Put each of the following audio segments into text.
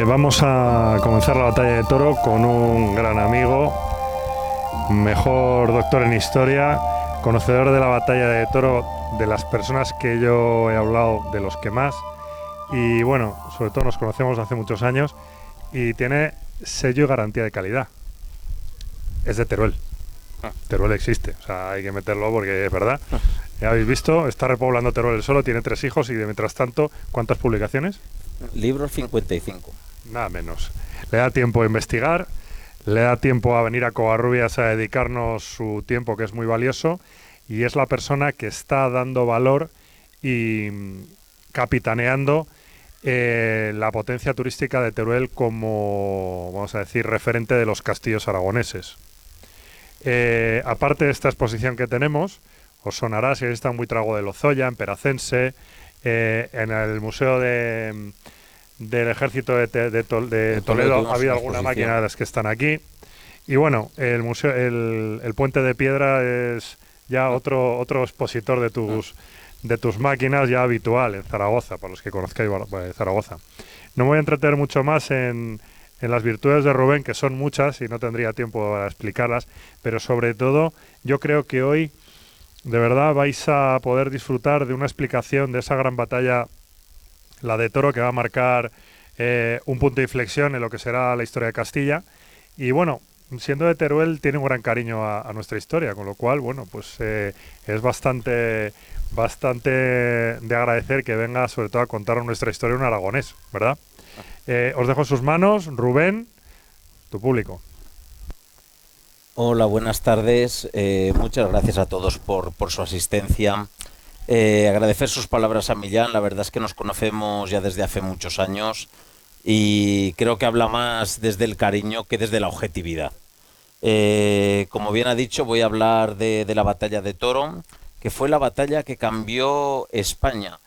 Vamos a comenzar la batalla de Toro con un gran amigo, mejor doctor en historia, conocedor de la batalla de Toro, de las personas que yo he hablado, de los que más, y bueno, sobre todo nos conocemos hace muchos años y tiene sello y garantía de calidad. Es de Teruel. Teruel existe, o sea, hay que meterlo porque es verdad. Ya habéis visto, está repoblando Teruel él solo, tiene 3 hijos y de mientras tanto, ¿cuántas publicaciones? Libros 55. Nada menos. Le da tiempo a investigar, le da tiempo a venir a Covarrubias a dedicarnos su tiempo, que es muy valioso, y es la persona que está dando valor y capitaneando la potencia turística de Teruel como, vamos a decir, referente de los castillos aragoneses. Aparte de esta exposición que tenemos, os sonará si habéis estado en Buitrago de Lozoya, en Peracense, en el Museo del Ejército de Toledo ha habido alguna máquina de las que están aquí. Y bueno, el museo, el Puente de Piedra es ya otro expositor de tus máquinas ya habitual en Zaragoza, para los que conozcáis Zaragoza. No me voy a entretener mucho más en las virtudes de Rubén, que son muchas y no tendría tiempo para explicarlas, pero sobre todo yo creo que hoy de verdad vais a poder disfrutar de una explicación de esa gran batalla, la de Toro, que va a marcar un punto de inflexión en lo que será la historia de Castilla. Y bueno, siendo de Teruel, tiene un gran cariño a nuestra historia, con lo cual, bueno, pues es bastante de agradecer que venga sobre todo a contar nuestra historia un aragonés, ¿verdad? Os dejo en sus manos, Rubén, tu público. Hola, buenas tardes. Muchas gracias a todos por su asistencia. Agradecer sus palabras a Millán. La verdad es que nos conocemos ya desde hace muchos años y creo que habla más desde el cariño que desde la objetividad. Como bien ha dicho, voy a hablar de la batalla de Toro, que fue la batalla que cambió España.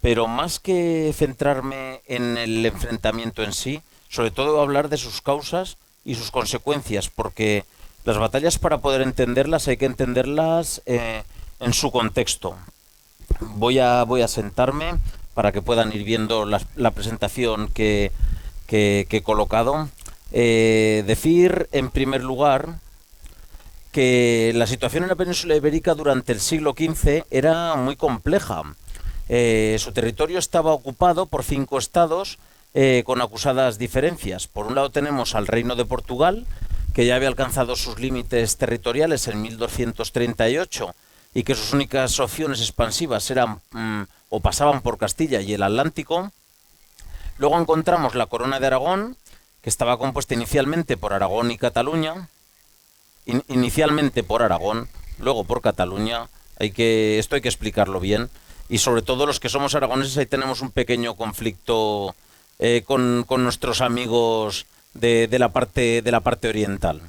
Pero más que centrarme en el enfrentamiento en sí, sobre todo voy a hablar de sus causas y sus consecuencias, porque las batallas, para poder entenderlas, hay que entenderlas en su contexto. Voy a sentarme para que puedan ir viendo la presentación que he colocado. Decir, en primer lugar, que la situación en la península ibérica durante el siglo XV era muy compleja. Su territorio estaba ocupado por 5 estados con acusadas diferencias. Por un lado tenemos al Reino de Portugal, que ya había alcanzado sus límites territoriales en 1238 y que sus únicas opciones expansivas eran o pasaban por Castilla y el Atlántico. Luego encontramos la Corona de Aragón, que estaba compuesta inicialmente por Aragón y Cataluña, inicialmente por Aragón, luego por Cataluña. Esto hay que explicarlo bien, y sobre todo los que somos aragoneses ahí tenemos un pequeño conflicto con nuestros amigos de la parte oriental.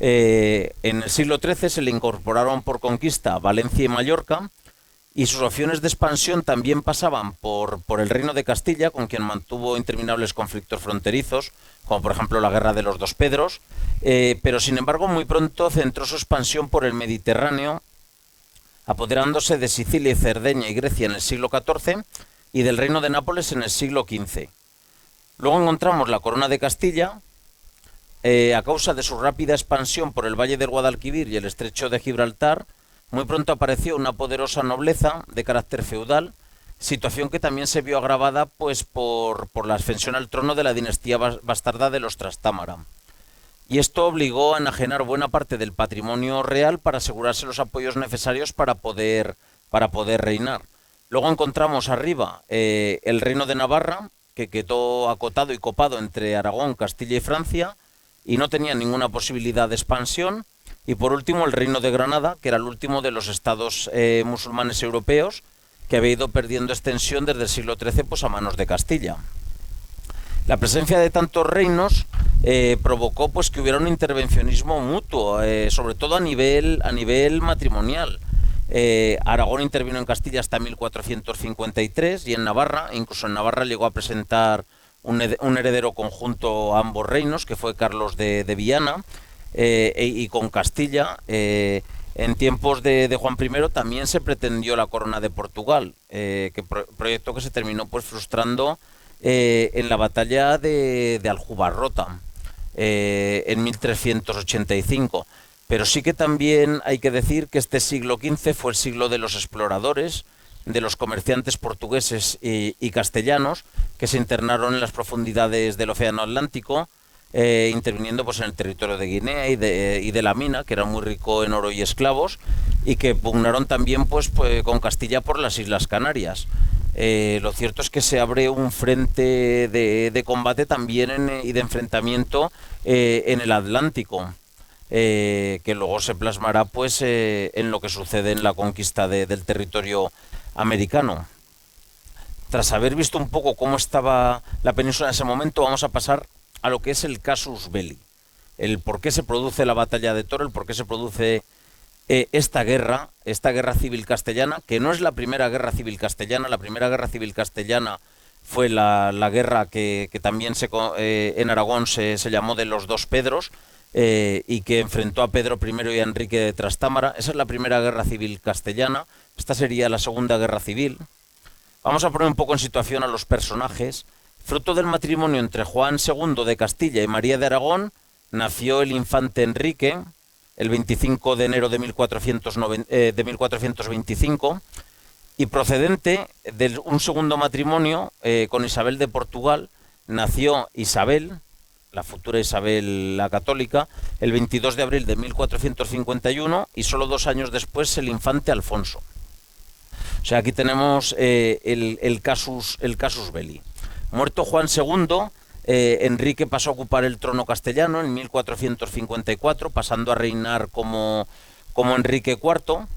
En el siglo XIII se le incorporaron por conquista Valencia y Mallorca, y sus opciones de expansión también pasaban por el Reino de Castilla, con quien mantuvo interminables conflictos fronterizos, como por ejemplo la Guerra de los Dos Pedros, pero sin embargo muy pronto centró su expansión por el Mediterráneo, apoderándose de Sicilia y Cerdeña y Grecia en el siglo XIV y del Reino de Nápoles en el siglo XV. Luego encontramos la Corona de Castilla. A causa de su rápida expansión por el Valle del Guadalquivir y el Estrecho de Gibraltar, muy pronto apareció una poderosa nobleza de carácter feudal, situación que también se vio agravada pues por la ascensión al trono de la dinastía bastarda de los Trastámara. Y esto obligó a enajenar buena parte del patrimonio real para asegurarse los apoyos necesarios para poder reinar. Luego encontramos arriba el Reino de Navarra, que quedó acotado y copado entre Aragón, Castilla y Francia, y no tenía ninguna posibilidad de expansión. Y por último el Reino de Granada, que era el último de los estados musulmanes europeos, que había ido perdiendo extensión desde el siglo XIII pues, a manos de Castilla. La presencia de tantos reinos provocó pues, que hubiera un intervencionismo mutuo, sobre todo a nivel matrimonial. Aragón intervino en Castilla hasta 1453 y en Navarra, incluso en Navarra llegó a presentar un heredero conjunto a ambos reinos, que fue Carlos de Viana, y con Castilla, en tiempos de Juan I, también se pretendió la corona de Portugal, proyecto que se terminó pues frustrando en la batalla de Aljubarrota, en 1385. Pero sí que también hay que decir que este siglo XV fue el siglo de los exploradores, de los comerciantes portugueses y castellanos que se internaron en las profundidades del Océano Atlántico, interviniendo pues en el territorio de Guinea y de la Mina, que era muy rico en oro y esclavos, y que pugnaron también pues con Castilla por las Islas Canarias. Lo cierto es que se abre un frente de combate también y de enfrentamiento en el Atlántico, que luego se plasmará pues en lo que sucede en la conquista del territorio americano. Tras haber visto un poco cómo estaba la península en ese momento, vamos a pasar a lo que es el casus belli, el por qué se produce la batalla de Toro, el por qué se produce esta guerra civil castellana, que no es la primera guerra civil castellana. La primera guerra civil castellana fue la guerra que también en Aragón se llamó de los dos Pedros, y que enfrentó a Pedro I y a Enrique de Trastámara. Esa es la primera guerra civil castellana. Esta sería la segunda guerra civil. Vamos a poner un poco en situación a los personajes. Fruto del matrimonio entre Juan II de Castilla y María de Aragón, nació el infante Enrique el 25 de enero de 1425, y procedente de un segundo matrimonio con Isabel de Portugal, nació Isabel, la futura Isabel la Católica, el 22 de abril de 1451, y solo 2 años después el infante Alfonso. O sea, aquí tenemos el casus belli. Muerto Juan II, Enrique pasó a ocupar el trono castellano en 1454, pasando a reinar como Enrique IV,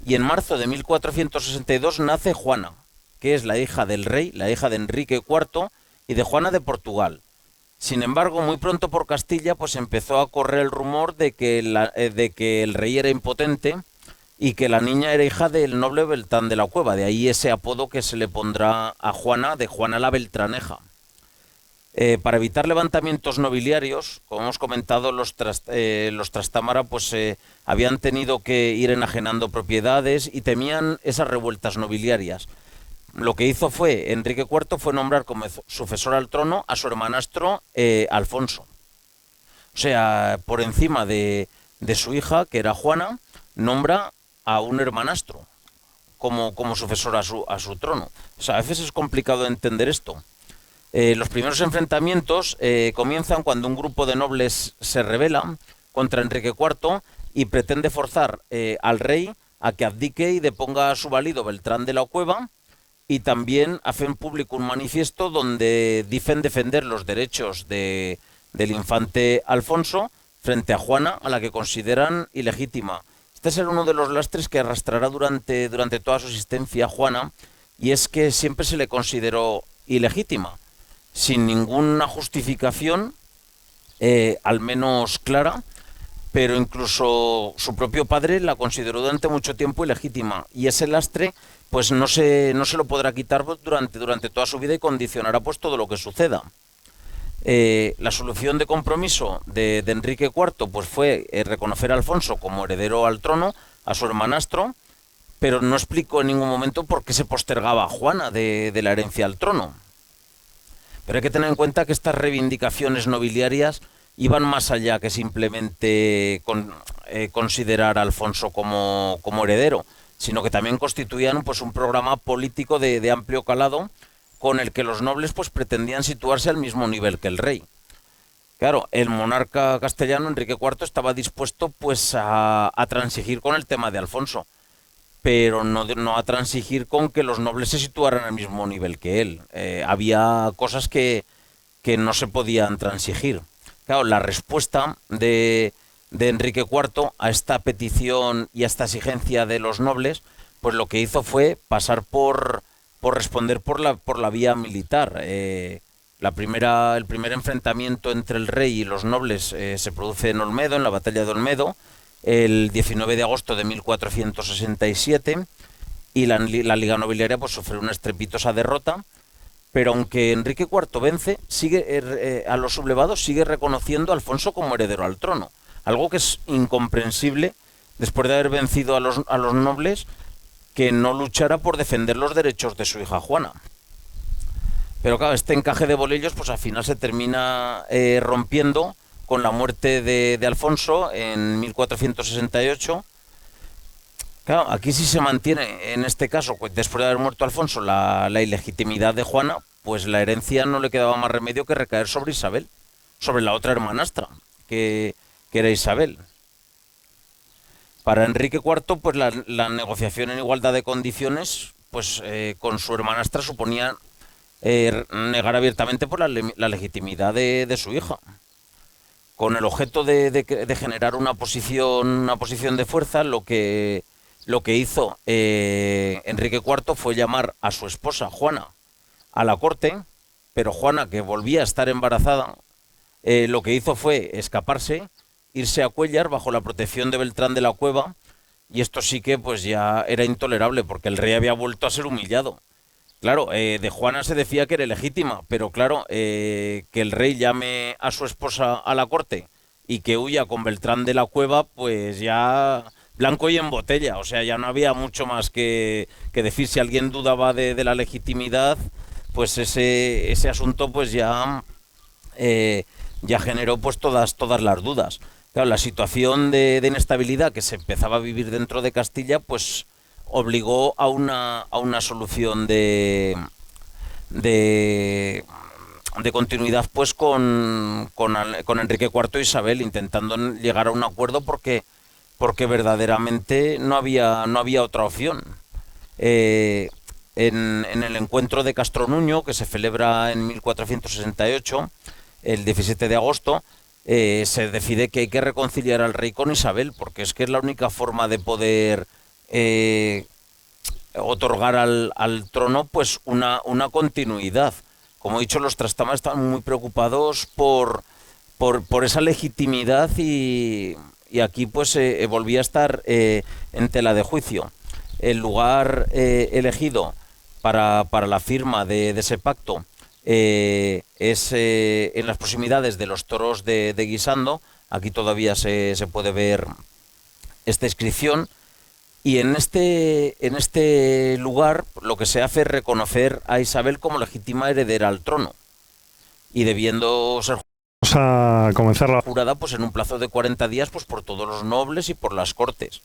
y en marzo de 1462 nace Juana, que es la hija del rey, la hija de Enrique IV y de Juana de Portugal. Sin embargo, muy pronto por Castilla pues empezó a correr el rumor de que el rey era impotente y que la niña era hija del noble Beltrán de la Cueva. De ahí ese apodo que se le pondrá a Juana, de Juana la Beltraneja. Para evitar levantamientos nobiliarios, como hemos comentado, los Trastámara pues habían tenido que ir enajenando propiedades y temían esas revueltas nobiliarias. Lo que hizo Enrique IV fue nombrar como sucesor al trono a su hermanastro Alfonso. O sea, por encima de su hija, que era Juana, nombra a un hermanastro como sucesor a su trono. O sea, a veces es complicado entender esto. Los primeros enfrentamientos comienzan cuando un grupo de nobles se rebela contra Enrique IV y pretende forzar al rey a que abdique y deponga a su valido Beltrán de la Cueva, y también hacen público un manifiesto donde dicen defender los derechos del infante Alfonso frente a Juana, a la que consideran ilegítima. Este será uno de los lastres que arrastrará durante toda su existencia a Juana, y es que siempre se le consideró ilegítima, sin ninguna justificación, al menos clara, pero incluso su propio padre la consideró durante mucho tiempo ilegítima, y ese lastre pues no se lo podrá quitar durante toda su vida y condicionará pues todo lo que suceda. La solución de compromiso de Enrique IV pues fue reconocer a Alfonso como heredero al trono, a su hermanastro, pero no explicó en ningún momento por qué se postergaba a Juana de la herencia al trono. Pero hay que tener en cuenta que estas reivindicaciones nobiliarias iban más allá que simplemente considerar a Alfonso como heredero, sino que también constituían pues un programa político de amplio calado, con el que los nobles pues pretendían situarse al mismo nivel que el rey. Claro, el monarca castellano Enrique IV estaba dispuesto pues a transigir con el tema de Alfonso, pero no a transigir con que los nobles se situaran al mismo nivel que él. Había cosas que no se podían transigir. Claro, la respuesta de Enrique IV a esta petición y a esta exigencia de los nobles, pues lo que hizo fue pasar por responder por la vía militar. El primer enfrentamiento entre el rey y los nobles se produce en Olmedo, en la batalla de Olmedo, el 19 de agosto de 1467, y la Liga Nobiliaria pues sufre una estrepitosa derrota, pero aunque Enrique IV vence, a los sublevados sigue reconociendo a Alfonso como heredero al trono, algo que es incomprensible después de haber vencido a los nobles, que no luchara por defender los derechos de su hija Juana. Pero claro, este encaje de bolillos pues al final se termina rompiendo con la muerte de Alfonso en 1468. Claro, aquí sí se mantiene, en este caso, pues, después de haber muerto Alfonso, la ilegitimidad de Juana, pues la herencia no le quedaba más remedio que recaer sobre Isabel, sobre la otra hermanastra, que era Isabel. Para Enrique IV, pues la negociación en igualdad de condiciones, pues con su hermanastra suponía negar abiertamente por la legitimidad de su hija, con el objeto de generar una posición de fuerza. Lo que hizo Enrique IV fue llamar a su esposa Juana a la corte, pero Juana, que volvía a estar embarazada, lo que hizo fue escaparse, irse a Cuéllar bajo la protección de Beltrán de la Cueva, y esto sí que pues ya era intolerable, porque el rey había vuelto a ser humillado. Claro, de Juana se decía que era legítima, pero claro, que el rey llame a su esposa a la corte y que huya con Beltrán de la Cueva, pues ya blanco y en botella. O sea, ya no había mucho más que decir. Si alguien dudaba de la legitimidad, pues ese asunto pues ya generó pues todas las dudas. Claro, la situación de inestabilidad que se empezaba a vivir dentro de Castilla, pues obligó a una solución de, de continuidad pues con Enrique IV e Isabel, intentando llegar a un acuerdo porque verdaderamente no había otra opción. Eh, en el encuentro de Castro Nuño, que se celebra en 1468, el 17 de agosto, se decide que hay que reconciliar al rey con Isabel, porque es que es la única forma de poder eh, otorgar al trono pues una continuidad. Como he dicho, los Trastámara estaban muy preocupados por esa legitimidad, y aquí pues volvía a estar en tela de juicio. El lugar elegido para la firma de ese pacto es en las proximidades de los toros de Guisando. Aquí todavía se puede ver esta inscripción. Y en este lugar lo que se hace es reconocer a Isabel como legítima heredera al trono, y debiendo ser Vamos a comenzar la... jurada pues en un plazo de 40 días pues por todos los nobles y por las cortes.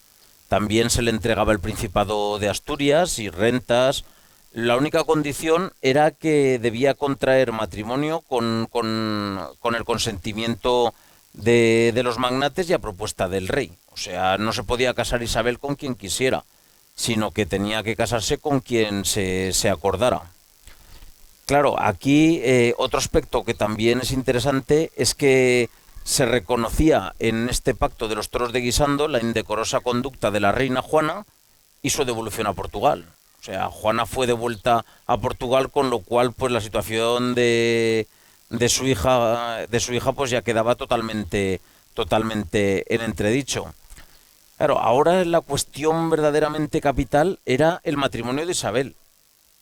También se le entregaba el Principado de Asturias y rentas. La única condición era que debía contraer matrimonio con el consentimiento de los magnates y a propuesta del rey. O sea, no se podía casar Isabel con quien quisiera, sino que tenía que casarse con quien se acordara. Claro, aquí otro aspecto que también es interesante es que se reconocía en este pacto de los toros de Guisando la indecorosa conducta de la reina Juana y su devolución a Portugal. O sea, Juana fue devuelta a Portugal, con lo cual pues la situación de su hija pues ya quedaba totalmente en entredicho. Claro, ahora la cuestión verdaderamente capital era el matrimonio de Isabel,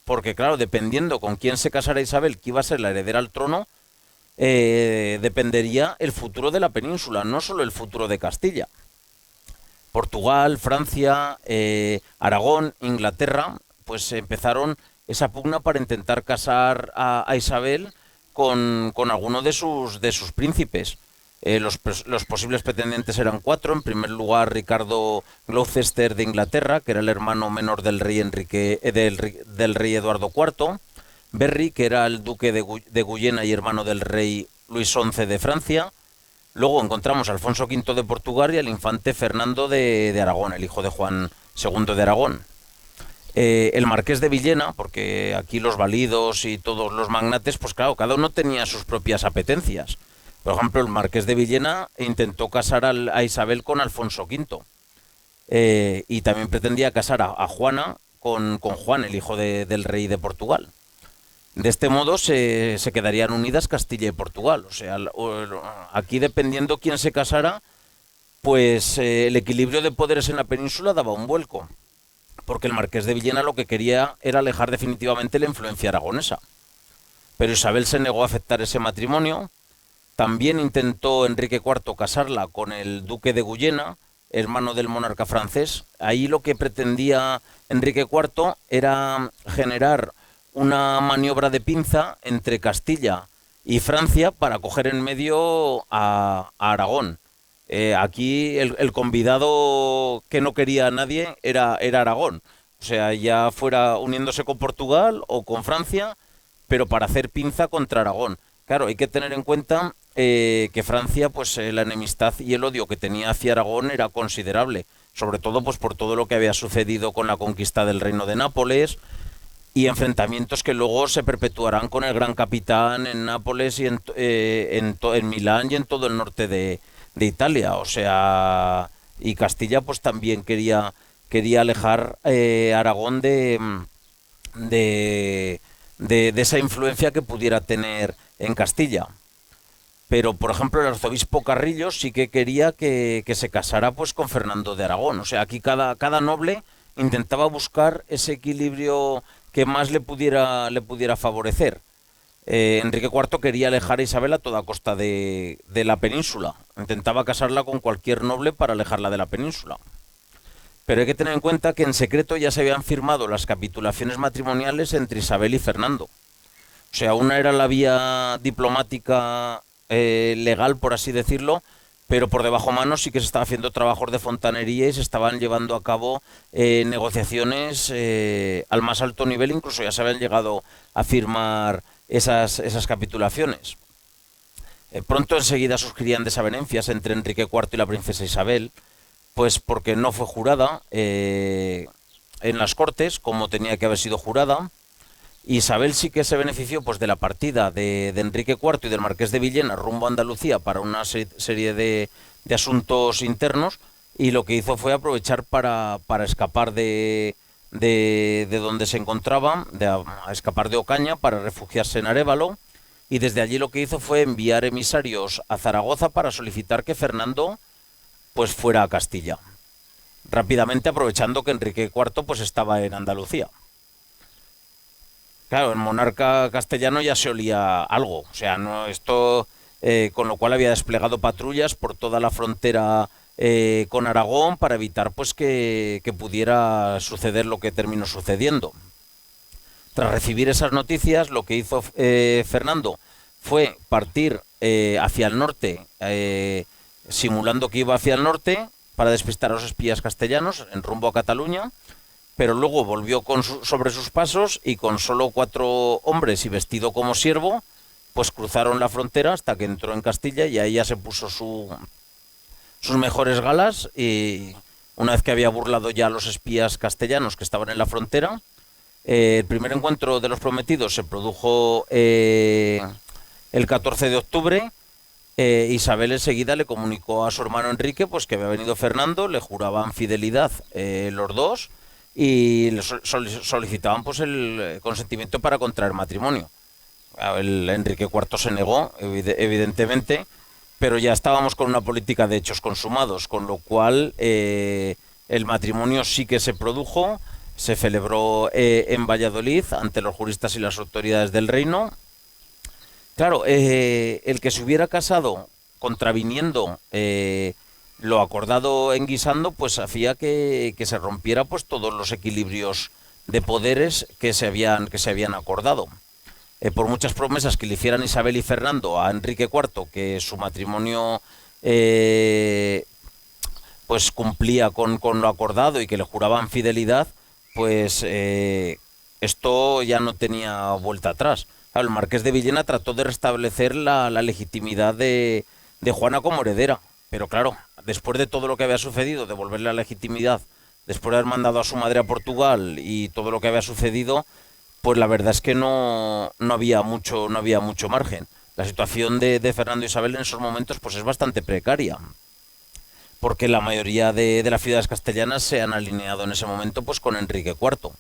porque claro, dependiendo con quién se casara Isabel, que iba a ser la heredera al trono, dependería el futuro de la península, no solo el futuro de Castilla. Portugal, Francia, Aragón, Inglaterra, pues empezaron esa pugna para intentar casar a Isabel con alguno de sus príncipes. Los posibles pretendientes eran cuatro. En primer lugar, Ricardo Gloucester de Inglaterra, que era el hermano menor del rey del rey Eduardo IV. Berry, que era el duque de Guyena y hermano del rey Luis XI de Francia. Luego encontramos a Alfonso V de Portugal y al infante Fernando de Aragón, el hijo de Juan II de Aragón. El marqués de Villena, porque aquí los validos y todos los magnates, pues claro, cada uno tenía sus propias apetencias. Por ejemplo, el marqués de Villena intentó casar a Isabel con Alfonso V, y también pretendía casar a Juana con Juan, el hijo del rey de Portugal. De este modo se quedarían unidas Castilla y Portugal. O sea, aquí dependiendo quién se casara, pues el equilibrio de poderes en la península daba un vuelco, porque el marqués de Villena lo que quería era alejar definitivamente la influencia aragonesa. Pero Isabel se negó a aceptar ese matrimonio. También intentó Enrique IV casarla con el duque de Guyena, hermano del monarca francés. Ahí lo que pretendía Enrique IV era generar una maniobra de pinza entre Castilla y Francia para coger en medio a Aragón. Aquí el convidado que no quería a nadie era Aragón. O sea, ya fuera uniéndose con Portugal o con Francia, pero para hacer pinza contra Aragón. Claro, hay que tener en cuenta que Francia, pues la enemistad y el odio que tenía hacia Aragón era considerable, sobre todo pues por todo lo que había sucedido con la conquista del Reino de Nápoles y enfrentamientos que luego se perpetuarán con el Gran Capitán en Nápoles y en Milán y en todo el norte de Italia. O sea, y Castilla pues también quería alejar Aragón de esa influencia que pudiera tener en Castilla. Pero, por ejemplo, el arzobispo Carrillo sí que quería que se casara pues con Fernando de Aragón. O sea, aquí cada noble intentaba buscar ese equilibrio que más le pudiera favorecer. Enrique IV quería alejar a Isabel a toda costa de la península. Intentaba casarla con cualquier noble para alejarla de la península. Pero hay que tener en cuenta que en secreto ya se habían firmado las capitulaciones matrimoniales entre Isabel y Fernando. O sea, una era la vía diplomática legal, por así decirlo, pero por debajo mano sí que se estaba haciendo trabajos de fontanería y se estaban llevando a cabo negociaciones al más alto nivel, incluso ya se habían llegado a firmar esas capitulaciones. Pronto enseguida surgirían desavenencias entre Enrique IV y la princesa Isabel, pues porque no fue jurada en las Cortes como tenía que haber sido jurada. Isabel sí que se benefició pues de la partida de Enrique IV y del Marqués de Villena rumbo a Andalucía para una serie de asuntos internos, y lo que hizo fue aprovechar para escapar de donde se encontraba, a escapar de Ocaña para refugiarse en Arévalo, y desde allí lo que hizo fue enviar emisarios a Zaragoza para solicitar que Fernando pues fuera a Castilla, rápidamente aprovechando que Enrique IV pues estaba en Andalucía. Claro, el monarca castellano ya se olía algo, o sea, no esto, con lo cual había desplegado patrullas por toda la frontera con Aragón para evitar pues que pudiera suceder lo que terminó sucediendo. Tras recibir esas noticias, lo que hizo Fernando fue partir hacia el norte, simulando que iba hacia el norte para despistar a los espías castellanos en rumbo a Cataluña, pero luego volvió sobre sus pasos y con solo 4 hombres y vestido como siervo, pues cruzaron la frontera hasta que entró en Castilla, y ahí ya se puso sus mejores galas, y una vez que había burlado ya a los espías castellanos que estaban en la frontera, el primer encuentro de los prometidos se produjo el 14 de octubre. Isabel enseguida le comunicó a su hermano Enrique pues que había venido Fernando, le juraban fidelidad los dos, y le solicitaban pues el consentimiento para contraer matrimonio. El Enrique IV se negó, evidentemente, pero ya estábamos con una política de hechos consumados, con lo cual el matrimonio sí que se produjo, se celebró en Valladolid ante los juristas y las autoridades del reino. Claro, el que se hubiera casado contraviniendo lo acordado en Guisando, pues hacía que se rompiera pues todos los equilibrios de poderes que se habían acordado. Por muchas promesas que le hicieran Isabel y Fernando a Enrique IV, que su matrimonio pues cumplía con lo acordado y que le juraban fidelidad, pues esto ya no tenía vuelta atrás. Claro, el Marqués de Villena trató de restablecer la legitimidad de Juana como heredera, pero claro, después de todo lo que había sucedido, devolverle la legitimidad, después de haber mandado a su madre a Portugal y todo lo que había sucedido, pues la verdad es que no había mucho margen. La situación de Fernando e Isabel en esos momentos pues es bastante precaria, porque la mayoría de las ciudades castellanas se han alineado en ese momento pues con Enrique IV.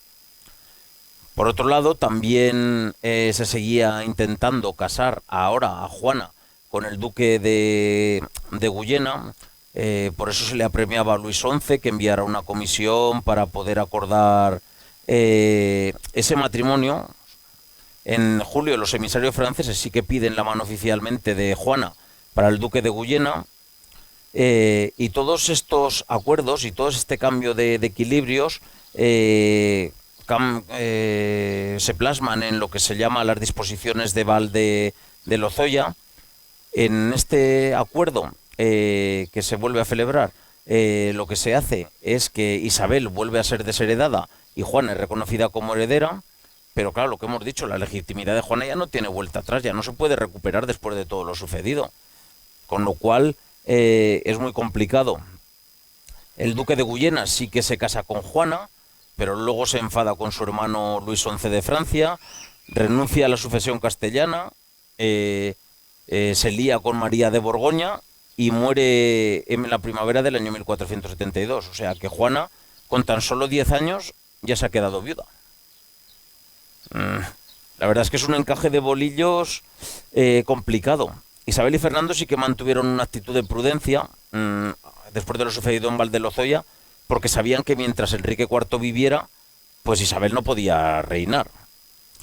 Por otro lado, también se seguía intentando casar ahora a Juana con el duque de Guyena. Por eso se le apremiaba a Luis XI que enviara una comisión para poder acordar ese matrimonio. En julio los emisarios franceses sí que piden la mano oficialmente de Juana para el duque de Guyena, y todos estos acuerdos y todo este cambio de equilibrios se plasman en lo que se llama las disposiciones de Val de Lozoya. En este acuerdo que se vuelve a celebrar, lo que se hace es que Isabel vuelve a ser desheredada y Juana es reconocida como heredera, pero claro, lo que hemos dicho, la legitimidad de Juana ya no tiene vuelta atrás, ya no se puede recuperar después de todo lo sucedido, con lo cual es muy complicado. El duque de Guyena sí que se casa con Juana, pero luego se enfada con su hermano Luis XI de Francia, renuncia a la sucesión castellana, se lía con María de Borgoña y muere en la primavera del año 1472. O sea que Juana, con tan solo 10 años, ya se ha quedado viuda. La verdad es que es un encaje de bolillos complicado. Isabel y Fernando sí que mantuvieron una actitud de prudencia después de lo sucedido en Valdelozoya, porque sabían que mientras Enrique IV viviera, pues Isabel no podía reinar.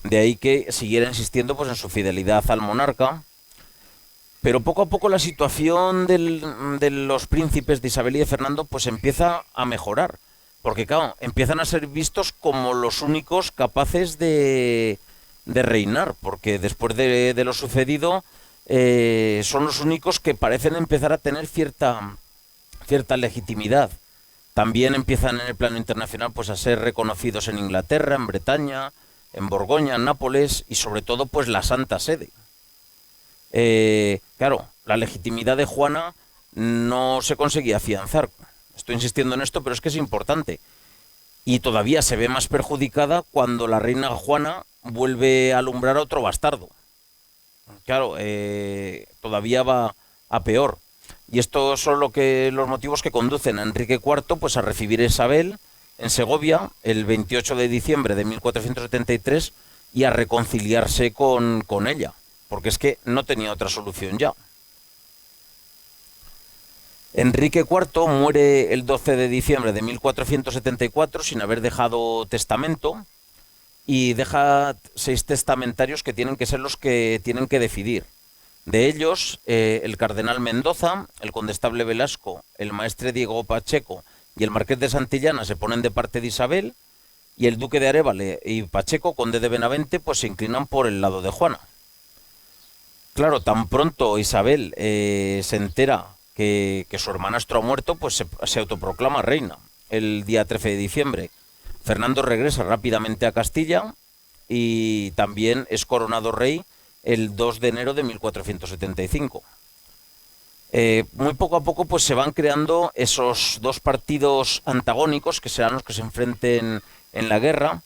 De ahí que siguiera insistiendo pues en su fidelidad al monarca. Pero poco a poco la situación de los príncipes de Isabel y de Fernando pues empieza a mejorar, porque claro, empiezan a ser vistos como los únicos capaces de reinar, porque después de lo sucedido son los únicos que parecen empezar a tener cierta legitimidad. También empiezan en el plano internacional pues a ser reconocidos en Inglaterra, en Bretaña, en Borgoña, en Nápoles y sobre todo pues la Santa Sede. Claro, la legitimidad de Juana no se conseguía afianzar. Estoy insistiendo en esto, pero es que es importante. Y todavía se ve más perjudicada cuando la reina Juana vuelve a alumbrar a otro bastardo. Claro, todavía va a peor. Y estos son los motivos que conducen a Enrique IV pues, a recibir a Isabel en Segovia el 28 de diciembre de 1473 y a reconciliarse con ella, porque es que no tenía otra solución ya. Enrique IV muere el 12 de diciembre de 1474 sin haber dejado testamento y deja 6 testamentarios que tienen que ser los que tienen que decidir. De ellos, el cardenal Mendoza, el condestable Velasco, el maestre Diego Pacheco y el marqués de Santillana se ponen de parte de Isabel y el duque de Arévalo y Pacheco, conde de Benavente, pues se inclinan por el lado de Juana. Claro, tan pronto Isabel se entera que su hermanastro ha muerto, pues se autoproclama reina el día 13 de diciembre. Fernando regresa rápidamente a Castilla y también es coronado rey el 2 de enero de 1475. Muy poco a poco pues se van creando esos dos partidos antagónicos que serán los que se enfrenten en la guerra.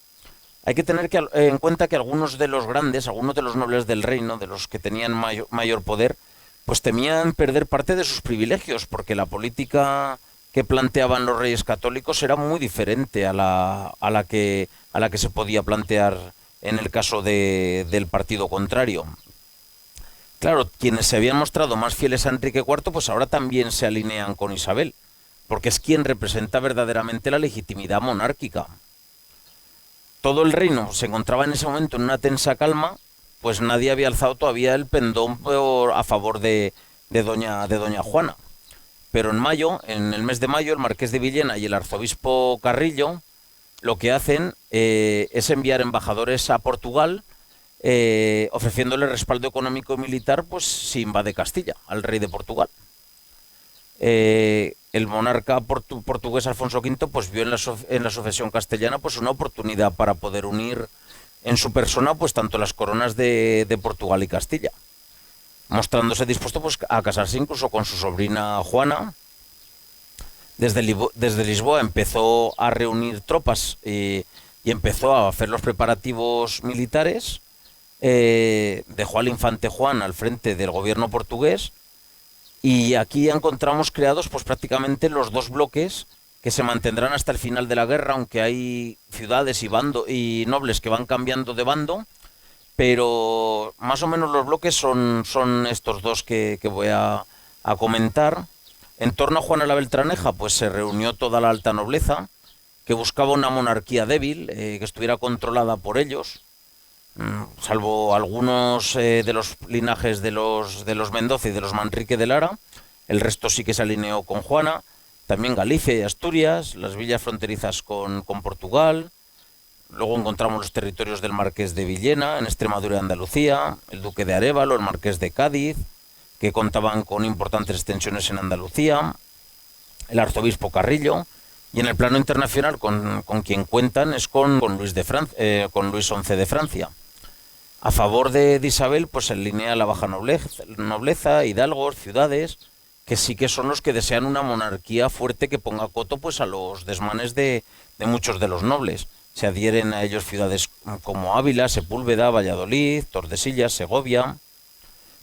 Hay que tener en cuenta que algunos de los grandes, algunos de los nobles del reino, de los que tenían mayor poder, pues temían perder parte de sus privilegios, porque la política que planteaban los reyes católicos era muy diferente a la que se podía plantear en el caso del partido contrario. Claro, quienes se habían mostrado más fieles a Enrique IV, pues ahora también se alinean con Isabel, porque es quien representa verdaderamente la legitimidad monárquica. Todo el reino se encontraba en ese momento en una tensa calma, pues nadie había alzado todavía el pendón a favor de doña Juana. Pero en el mes de mayo, el marqués de Villena y el arzobispo Carrillo lo que hacen es enviar embajadores a Portugal ofreciéndole respaldo económico y militar pues si invade Castilla al rey de Portugal. El monarca portugués Alfonso V pues vio en la sucesión castellana pues una oportunidad para poder unir en su persona pues tanto las coronas de Portugal y Castilla, mostrándose dispuesto pues a casarse incluso con su sobrina Juana. Desde Lisboa empezó a reunir tropas y empezó a hacer los preparativos militares. Dejó al infante Juan al frente del gobierno portugués y aquí encontramos creados pues prácticamente los dos bloques que se mantendrán hasta el final de la guerra, aunque hay ciudades y nobles que van cambiando de bando, pero más o menos los bloques son estos dos que voy a comentar. En torno a Juana la Beltraneja pues se reunió toda la alta nobleza que buscaba una monarquía débil, que estuviera controlada por ellos, salvo algunos de los linajes de los Mendoza y de los Manrique de Lara. El resto sí que se alineó con Juana. También Galicia y Asturias, las villas fronterizas con Portugal, Luego encontramos los territorios del Marqués de Villena, en Extremadura y Andalucía, el Duque de Arévalo, el Marqués de Cádiz, que contaban con importantes extensiones en Andalucía, el Arzobispo Carrillo, y en el plano internacional con quien cuentan es con Luis con Luis XI de Francia. A favor de Isabel, pues se alinea la baja nobleza, hidalgos, ciudades, que sí que son los que desean una monarquía fuerte que ponga coto pues a los desmanes de muchos de los nobles. Se adhieren a ellos ciudades como Ávila, Sepúlveda, Valladolid, Tordesillas, Segovia.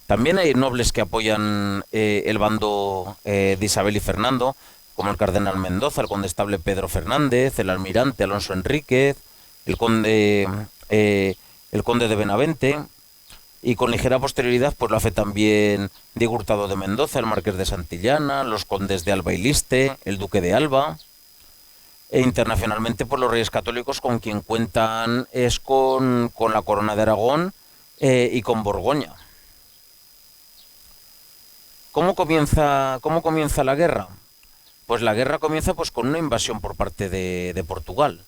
También hay nobles que apoyan el bando de Isabel y Fernando, como el cardenal Mendoza, el condestable Pedro Fernández, el almirante Alonso Enríquez, el conde de Benavente, y con ligera posterioridad pues lo hace también Diego Hurtado de Mendoza, el marqués de Santillana, los condes de Alba y Liste, el duque de Alba. E internacionalmente por los reyes católicos con quien cuentan es con la corona de Aragón y con Borgoña. ¿Cómo comienza la guerra? Pues la guerra comienza pues con una invasión por parte de Portugal.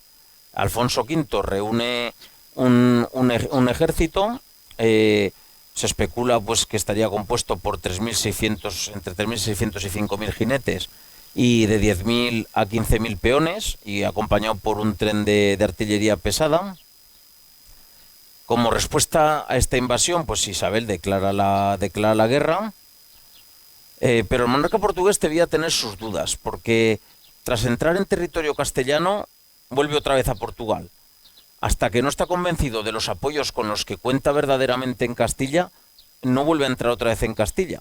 Alfonso V reúne un ejército, se especula pues que estaría compuesto por entre 3.600 y 5.000 jinetes y de 10.000 a 15.000 peones, y acompañado por un tren de artillería pesada. Como respuesta a esta invasión, pues Isabel declara la guerra, pero el monarca portugués debía tener sus dudas, porque tras entrar en territorio castellano, vuelve otra vez a Portugal. Hasta que no está convencido de los apoyos con los que cuenta verdaderamente en Castilla, no vuelve a entrar otra vez en Castilla.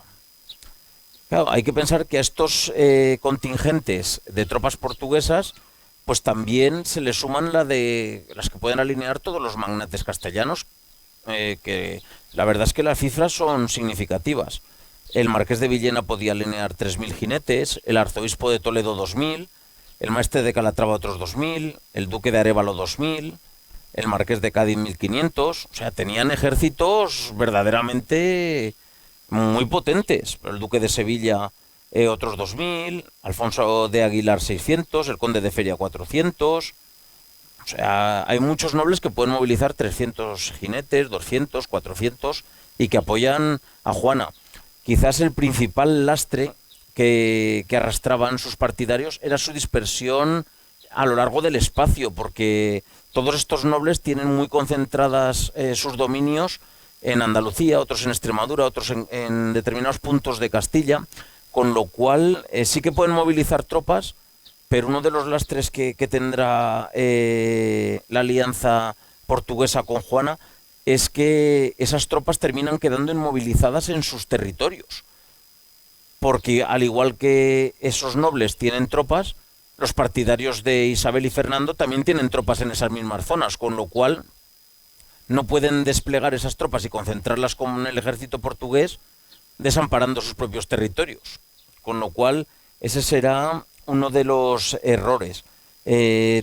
Claro, hay que pensar que a estos contingentes de tropas portuguesas, pues también se le suman las que pueden alinear todos los magnates castellanos, que la verdad es que las cifras son significativas. El marqués de Villena podía alinear 3.000 jinetes, el arzobispo de Toledo 2.000, el maestre de Calatrava otros 2.000, el duque de Arévalo 2.000, el marqués de Cádiz 1.500, o sea, tenían ejércitos verdaderamente muy potentes. El duque de Sevilla otros 2.000, Alfonso de Aguilar 600, el conde de Feria 400. O sea, hay muchos nobles que pueden movilizar 300 jinetes, 200, 400 y que apoyan a Juana. Quizás el principal lastre que arrastraban sus partidarios era su dispersión a lo largo del espacio, porque todos estos nobles tienen muy concentradas sus dominios en Andalucía, otros en Extremadura, otros en determinados puntos de Castilla, con lo cual sí que pueden movilizar tropas, pero uno de los lastres que tendrá la alianza portuguesa con Juana es que esas tropas terminan quedando inmovilizadas en sus territorios, porque al igual que esos nobles tienen tropas, los partidarios de Isabel y Fernando también tienen tropas en esas mismas zonas, con lo cual no pueden desplegar esas tropas y concentrarlas con el ejército portugués, desamparando sus propios territorios. Con lo cual, ese será uno de los errores.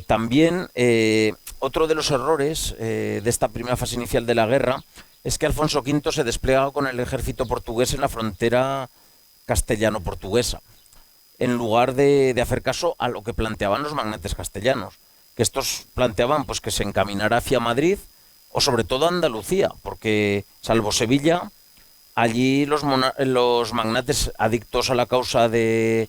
También, otro de los errores de esta primera fase inicial de la guerra es que Alfonso V se despliega con el ejército portugués en la frontera castellano-portuguesa, en lugar de hacer caso a lo que planteaban los magnates castellanos, que estos planteaban pues que se encaminara hacia Madrid, o sobre todo Andalucía, porque salvo Sevilla, allí los magnates adictos a la causa de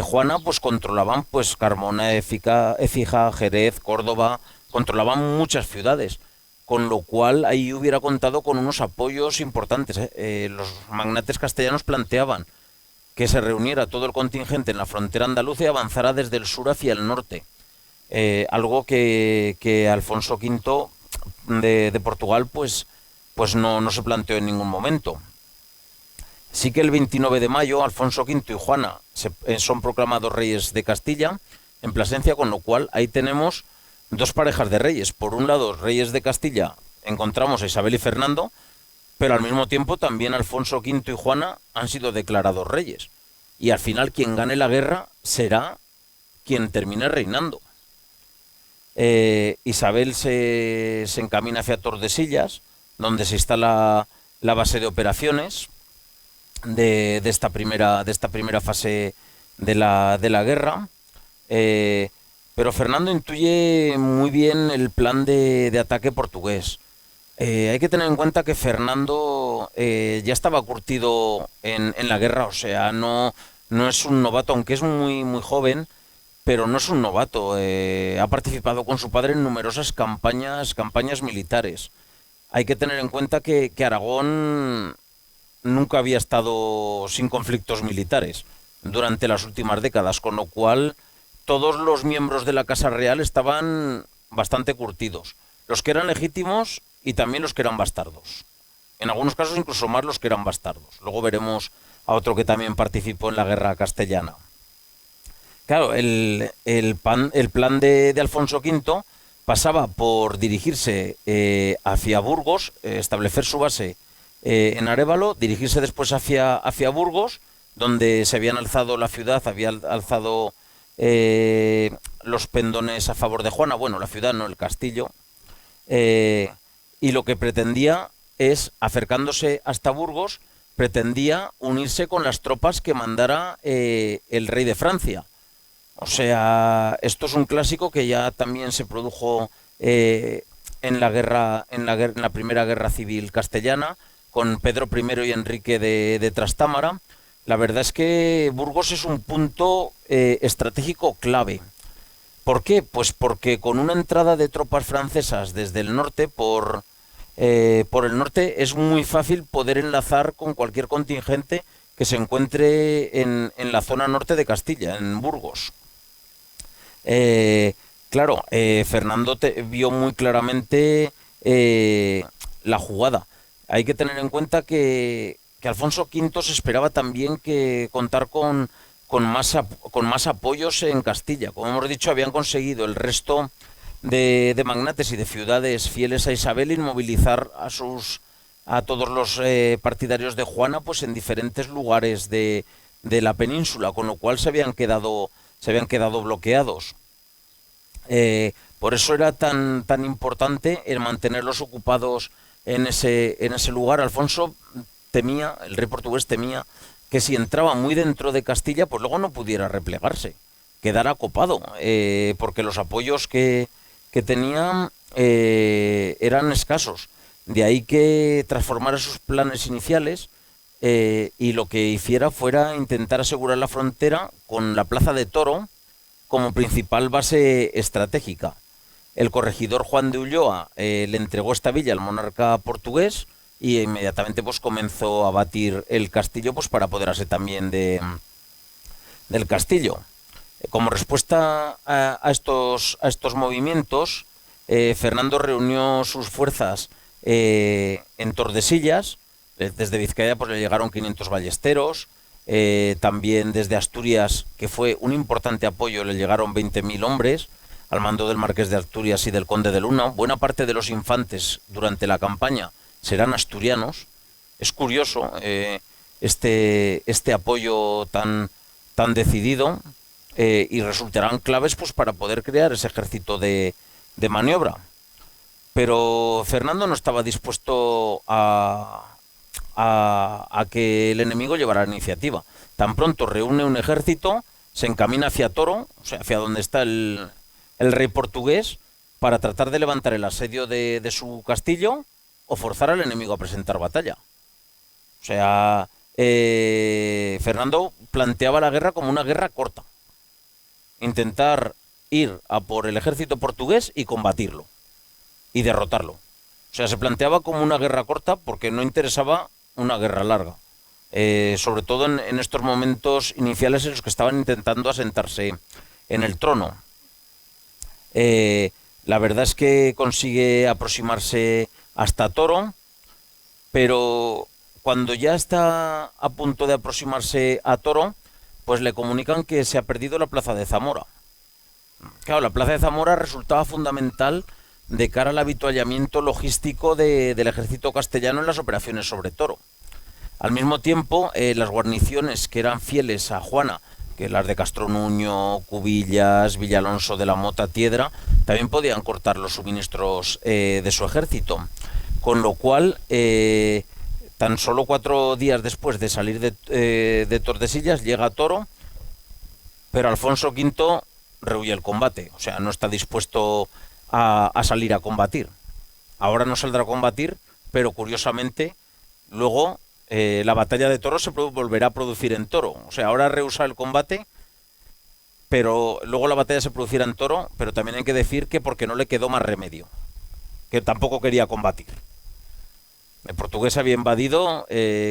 Juana pues controlaban pues Carmona, Écija, Jerez, Córdoba, controlaban muchas ciudades, con lo cual ahí hubiera contado con unos apoyos importantes. Los magnates castellanos planteaban que se reuniera todo el contingente en la frontera andaluza y avanzara desde el sur hacia el norte, algo que Alfonso V de Portugal pues no se planteó en ningún momento. Sí que el 29 de mayo Alfonso V y Juana son proclamados reyes de Castilla en Plasencia, con lo cual ahí tenemos dos parejas de reyes. Por un lado, reyes de Castilla, encontramos a Isabel y Fernando, pero al mismo tiempo también Alfonso V y Juana han sido declarados reyes. Y al final quien gane la guerra será quien termine reinando. Isabel se encamina hacia Tordesillas, donde se instala la base de operaciones de esta primera fase de la guerra, pero pero Fernando intuye muy bien el plan de ataque portugués. Hay que tener en cuenta que Fernando ya estaba curtido en la guerra, o sea, no es un novato, aunque es muy joven, pero no es un novato. Ha participado con su padre en numerosas campañas militares. Hay que tener en cuenta que Aragón nunca había estado sin conflictos militares durante las últimas décadas, con lo cual todos los miembros de la Casa Real estaban bastante curtidos. Los que eran legítimos y también los que eran bastardos. En algunos casos incluso más los que eran bastardos. Luego veremos a otro que también participó en la guerra castellana. Claro, el plan de Alfonso V pasaba por dirigirse hacia Burgos, establecer su base en Arévalo, dirigirse después hacia Burgos, donde se habían alzado la ciudad, había alzado los pendones a favor de Juana, bueno, la ciudad, no el castillo, y lo que pretendía es, acercándose hasta Burgos, pretendía unirse con las tropas que mandara el rey de Francia. O sea, esto es un clásico que ya también se produjo en la primera guerra civil castellana, con Pedro I y Enrique de Trastámara. La verdad es que Burgos es un punto estratégico clave. ¿Por qué? Pues porque con una entrada de tropas francesas desde el norte, por el norte, es muy fácil poder enlazar con cualquier contingente que se encuentre en la zona norte de Castilla, en Burgos. Claro, Fernando vio muy claramente la jugada. Hay que tener en cuenta que Alfonso V se esperaba también que contar con más apoyos en Castilla. Como hemos dicho, habían conseguido el resto de magnates y de ciudades fieles a Isabel inmovilizar a todos los partidarios de Juana, pues en diferentes lugares de la península, con lo cual se habían quedado bloqueados. Por eso era tan importante el mantenerlos ocupados en ese lugar. Alfonso temía, el rey portugués temía, que si entraba muy dentro de Castilla, pues luego no pudiera replegarse, quedara copado, porque los apoyos que tenían eran escasos. De ahí que transformara sus planes iniciales y lo que hiciera fuera intentar asegurar la frontera con la plaza de Toro como principal base estratégica. El corregidor Juan de Ulloa le entregó esta villa al monarca portugués y inmediatamente pues comenzó a batir el castillo pues para apoderarse también del castillo. Como respuesta a estos movimientos, Fernando reunió sus fuerzas en Tordesillas. Desde Vizcaya pues le llegaron 500 ballesteros. También desde Asturias, que fue un importante apoyo, le llegaron 20.000 hombres al mando del marqués de Asturias y del conde de Luna. Buena parte de los infantes durante la campaña serán asturianos. Es curioso este apoyo tan decidido y resultarán claves pues para poder crear ese ejército de maniobra. Pero Fernando no estaba dispuesto a que el enemigo llevara la iniciativa. Tan pronto reúne un ejército, se encamina hacia Toro, o sea, hacia donde está el rey portugués, para tratar de levantar el asedio de su castillo o forzar al enemigo a presentar batalla. O sea, Fernando planteaba la guerra como una guerra corta. Intentar ir a por el ejército portugués y combatirlo y derrotarlo. O sea, se planteaba como una guerra corta porque no interesaba una guerra larga. Sobre todo en estos momentos iniciales en los que estaban intentando asentarse en el trono. La verdad es que consigue aproximarse hasta Toro, pero cuando ya está a punto de aproximarse a Toro, pues le comunican que se ha perdido la plaza de Zamora. Claro, la plaza de Zamora resultaba fundamental de cara al avituallamiento logístico del ejército castellano en las operaciones sobre Toro. Al mismo tiempo, las guarniciones que eran fieles a Juana, que las de Castronuño, Cubillas, Villalonso de la Mota, Tiedra, también podían cortar los suministros de su ejército. Con lo cual, tan solo 4 días después de salir de Tordesillas, llega a Toro, pero Alfonso V rehuye el combate, o sea, no está dispuesto a salir a combatir. Ahora no saldrá a combatir, pero curiosamente luego la batalla de Toro se volverá a producir en Toro. O sea, ahora rehúsa el combate, pero luego la batalla se producirá en Toro, pero también hay que decir que porque no le quedó más remedio, que tampoco quería combatir. El portugués había invadido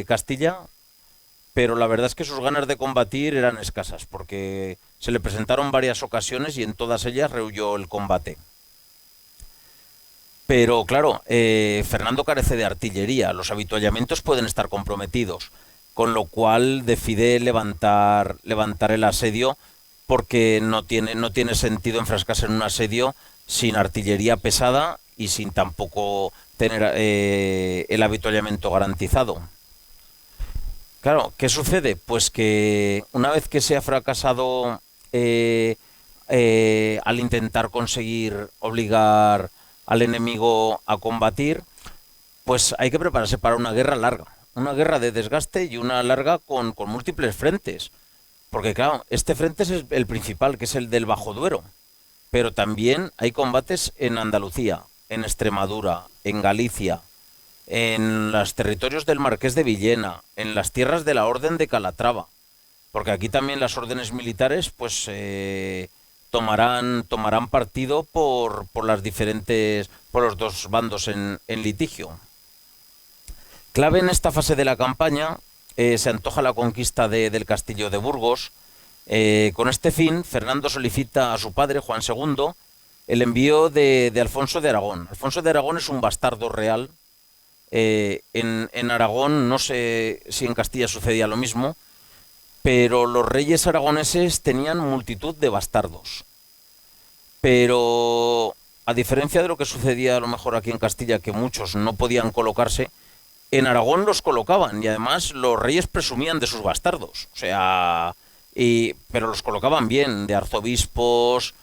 Castilla, pero la verdad es que sus ganas de combatir eran escasas, porque se le presentaron varias ocasiones y en todas ellas rehuyó el combate. Pero claro, Fernando carece de artillería, los avituallamientos pueden estar comprometidos, con lo cual decide levantar el asedio, porque no tiene sentido enfrascarse en un asedio sin artillería pesada y sin tampoco tener el avituallamiento garantizado. Claro, ¿qué sucede? Pues que una vez que se ha fracasado al intentar conseguir obligar al enemigo a combatir, pues hay que prepararse para una guerra larga, una guerra de desgaste y una larga con múltiples frentes. Porque claro, este frente es el principal, que es el del Bajo Duero, pero también hay combates en Andalucía, en Extremadura, en Galicia, en los territorios del Marqués de Villena, en las tierras de la Orden de Calatrava, porque aquí también las órdenes militares pues tomarán partido por los dos bandos en litigio. Clave en esta fase de la campaña se antoja la conquista del castillo de Burgos. Con este fin, Fernando solicita a su padre, Juan II, el envío de Alfonso de Aragón. Alfonso de Aragón es un bastardo real. En Aragón, no sé si en Castilla sucedía lo mismo, pero los reyes aragoneses tenían multitud de bastardos. Pero, a diferencia de lo que sucedía a lo mejor aquí en Castilla, que muchos no podían colocarse, en Aragón los colocaban y además los reyes presumían de sus bastardos. O sea, pero los colocaban bien, de arzobispos,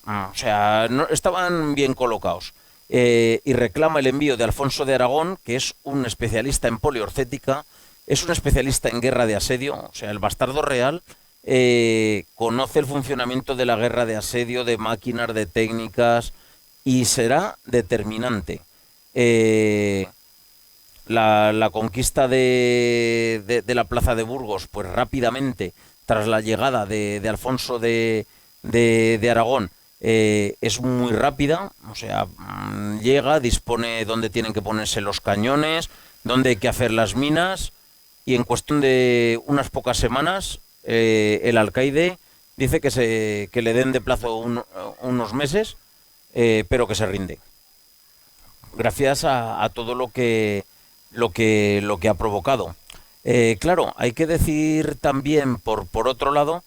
o sea, no, estaban bien colocados. Y reclama el envío de Alfonso de Aragón, que es un especialista en poliorcética, es un especialista en guerra de asedio, o sea, el bastardo real conoce el funcionamiento de la guerra de asedio, de máquinas, de técnicas, y será determinante. La conquista de la plaza de Burgos, pues rápidamente, tras la llegada de Alfonso de Aragón, es muy rápida, o sea, llega, dispone dónde tienen que ponerse los cañones, dónde hay que hacer las minas, y en cuestión de unas pocas semanas, el alcaide dice que le den de plazo unos meses, pero que se rinde. Gracias a todo lo que ha provocado. Claro, hay que decir también, por otro lado,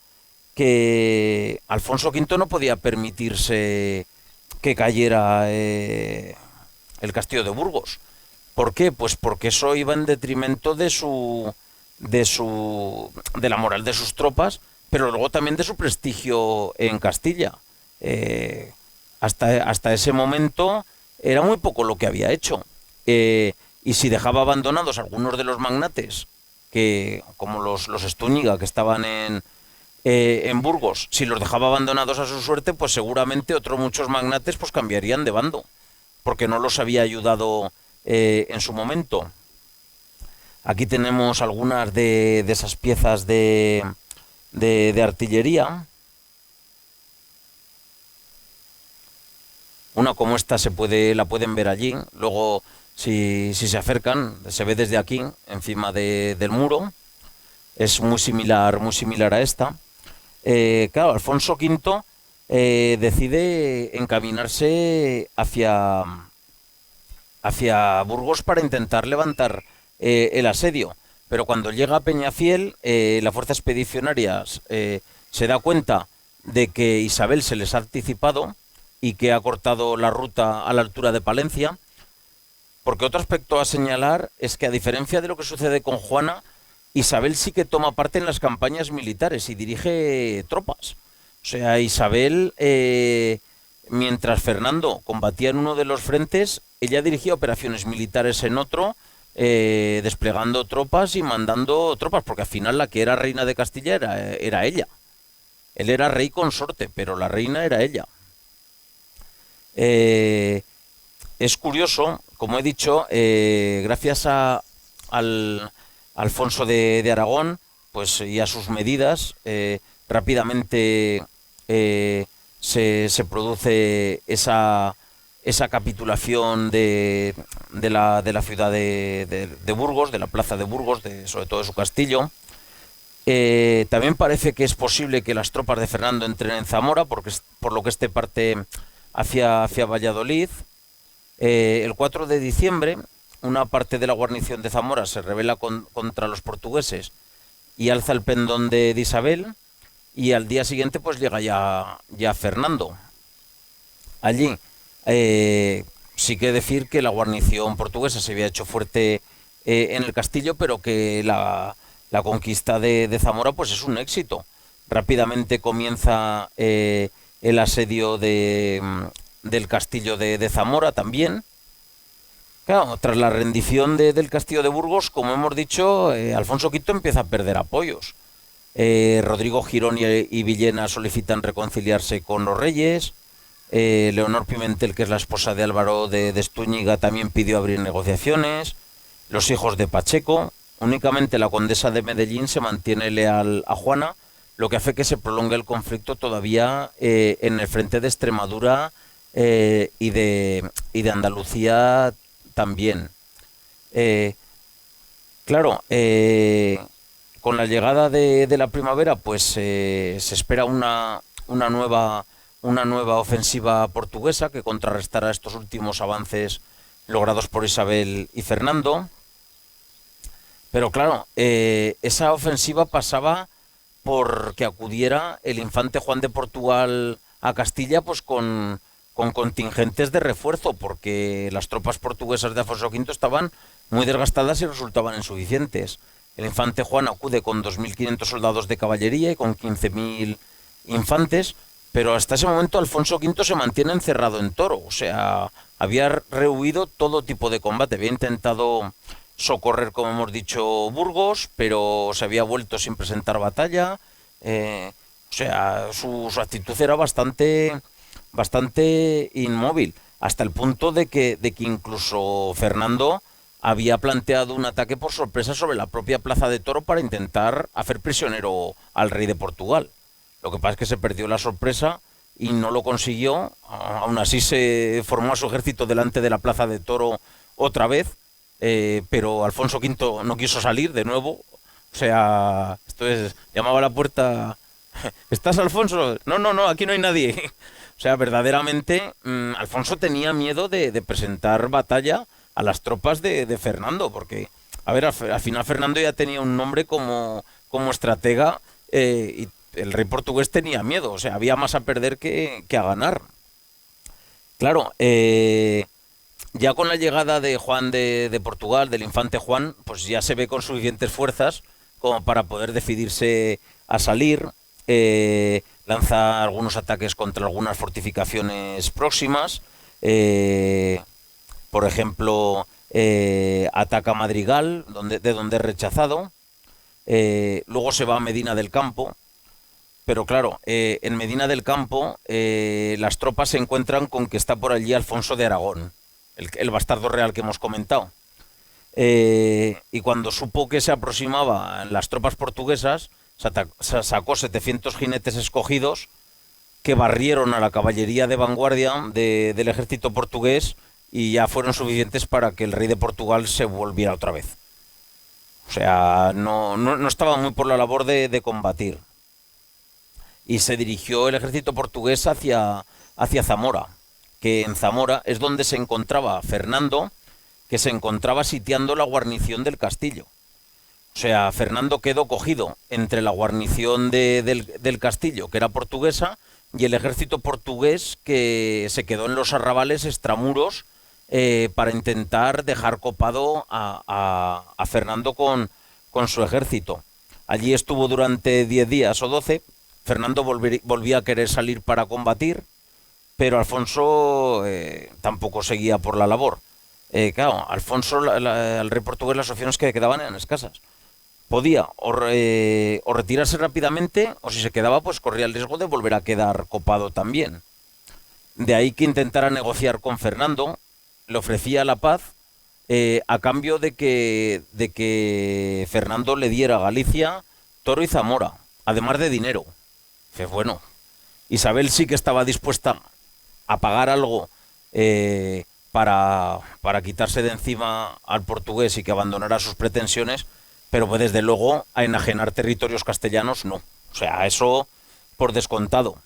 que Alfonso V no podía permitirse que cayera el castillo de Burgos. ¿Por qué? Pues porque eso iba en detrimento de la moral de sus tropas, pero luego también de su prestigio en Castilla. Hasta ese momento era muy poco lo que había hecho. Y si dejaba abandonados algunos de los magnates, como los Estúñiga, que estaban en Burgos, si los dejaba abandonados a su suerte, pues seguramente otros muchos magnates pues cambiarían de bando, porque no los había ayudado en su momento. Aquí tenemos algunas de esas piezas de artillería. Una como esta la pueden ver allí. Luego, si se acercan, se ve desde aquí, encima del muro. Es muy similar a esta. Claro, Alfonso V decide encaminarse hacia Burgos para intentar levantar el asedio. Pero cuando llega a Peñafiel, la fuerza expedicionaria se da cuenta de que Isabel se les ha anticipado y que ha cortado la ruta a la altura de Palencia. Porque otro aspecto a señalar es que, a diferencia de lo que sucede con Juana, Isabel sí que toma parte en las campañas militares y dirige tropas. O sea, Isabel, mientras Fernando combatía en uno de los frentes, ella dirigía operaciones militares en otro, desplegando tropas y mandando tropas, porque al final la que era reina de Castilla era ella. Él era rey consorte, pero la reina era ella. Eh, es curioso, como he dicho, gracias al Alfonso de Aragón, pues y a sus medidas, rápidamente se produce esa capitulación de la ciudad de Burgos, de la plaza de Burgos, sobre todo de su castillo. También parece que es posible que las tropas de Fernando entren en Zamora, por lo que este parte hacia Valladolid. El 4 de diciembre, una parte de la guarnición de Zamora se rebela contra los portugueses y alza el pendón de Isabel, y al día siguiente pues llega ya Fernando. Allí sí que decir que la guarnición portuguesa se había hecho fuerte en el castillo, pero que la conquista de Zamora pues es un éxito. Rápidamente comienza el asedio del castillo de Zamora también. Claro, tras la rendición del castillo de Burgos, como hemos dicho, Alfonso V empieza a perder apoyos. Rodrigo Girón y Villena solicitan reconciliarse con los reyes. Leonor Pimentel, que es la esposa de Álvaro de Estúñiga, también pidió abrir negociaciones. Los hijos de Pacheco. Únicamente la condesa de Medellín se mantiene leal a Juana, lo que hace que se prolongue el conflicto todavía en el frente de Extremadura y de Andalucía también. Claro, con la llegada de la primavera, pues se espera una nueva ofensiva portuguesa que contrarrestará estos últimos avances logrados por Isabel y Fernando. Pero claro, esa ofensiva pasaba por que acudiera el infante Juan de Portugal a Castilla, pues con contingentes de refuerzo, porque las tropas portuguesas de Alfonso V estaban muy desgastadas y resultaban insuficientes. El infante Juan acude con 2.500 soldados de caballería y con 15.000 infantes, pero hasta ese momento Alfonso V se mantiene encerrado en Toro, o sea, había rehuido todo tipo de combate, había intentado socorrer, como hemos dicho, Burgos, pero se había vuelto sin presentar batalla. O sea, su actitud era bastante inmóvil, hasta el punto de que incluso Fernando había planteado un ataque por sorpresa sobre la propia plaza de Toro para intentar hacer prisionero al rey de Portugal. Lo que pasa es que se perdió la sorpresa y no lo consiguió. Aún así se formó a su ejército delante de la plaza de Toro otra vez, pero Alfonso V no quiso salir de nuevo. O sea, llamaba a la puerta: ¿estás, Alfonso? No, aquí no hay nadie. O sea, verdaderamente Alfonso tenía miedo de presentar batalla a las tropas de Fernando, porque, a ver, al final Fernando ya tenía un nombre como estratega, y el rey portugués tenía miedo, o sea, había más a perder que a ganar. Claro, ya con la llegada de Juan de Portugal, del infante Juan, pues ya se ve con suficientes fuerzas como para poder decidirse a salir. Lanza algunos ataques contra algunas fortificaciones próximas. Por ejemplo, ataca Madrigal, de donde es rechazado. Luego se va a Medina del Campo. Pero claro, en Medina del Campo las tropas se encuentran con que está por allí Alfonso de Aragón, el bastardo real que hemos comentado. Y cuando supo que se aproximaban las tropas portuguesas, sacó 700 jinetes escogidos que barrieron a la caballería de vanguardia del ejército portugués, y ya fueron suficientes para que el rey de Portugal se volviera otra vez. O sea, no estaba muy por la labor de combatir. Y se dirigió el ejército portugués hacia Zamora, que en Zamora es donde se encontraba Fernando, que se encontraba sitiando la guarnición del castillo. O sea, Fernando quedó cogido entre la guarnición del castillo, que era portuguesa, y el ejército portugués, que se quedó en los arrabales extramuros para intentar dejar copado a Fernando con su ejército. Allí estuvo durante 10 días o 12. Fernando volvía a querer salir para combatir, pero Alfonso tampoco seguía por la labor. Claro, Alfonso, al rey portugués, las opciones que quedaban eran escasas. podía o retirarse rápidamente, o si se quedaba, pues corría el riesgo de volver a quedar copado también. De ahí que intentara negociar con Fernando, le ofrecía la paz a cambio de que Fernando le diera Galicia, Toro y Zamora, además de dinero. Que bueno, Isabel sí que estaba dispuesta a pagar algo para quitarse de encima al portugués y que abandonara sus pretensiones, pero pues desde luego a enajenar territorios castellanos no. O sea, eso por descontado.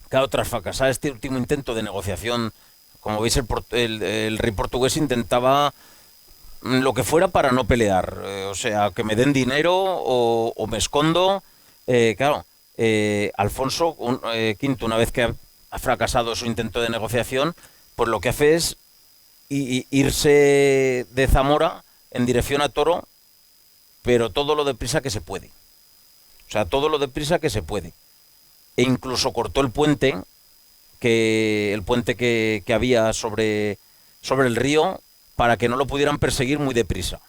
Claro, tras fracasar este último intento de negociación, como veis, el rey portugués intentaba lo que fuera para no pelear. O sea, que me den dinero o me escondo. Claro, Alfonso V, una vez que ha fracasado su intento de negociación, pues lo que hace es irse de Zamora en dirección a Toro, pero todo lo deprisa que se puede. O sea, todo lo deprisa que se puede. E incluso cortó el puente que había sobre el río para que no lo pudieran perseguir muy deprisa.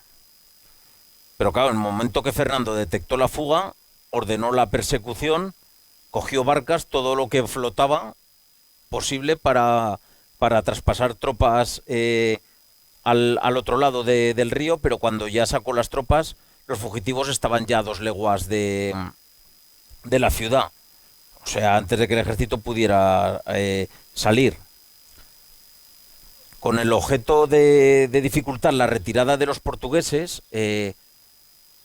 Pero claro, en el momento que Fernando detectó la fuga, ordenó la persecución, cogió barcas, todo lo que flotaba posible para traspasar tropas al otro lado del río, pero cuando ya sacó las tropas, los fugitivos estaban ya a 2 leguas de la ciudad. O sea, antes de que el ejército pudiera salir. Con el objeto de dificultar la retirada de los portugueses,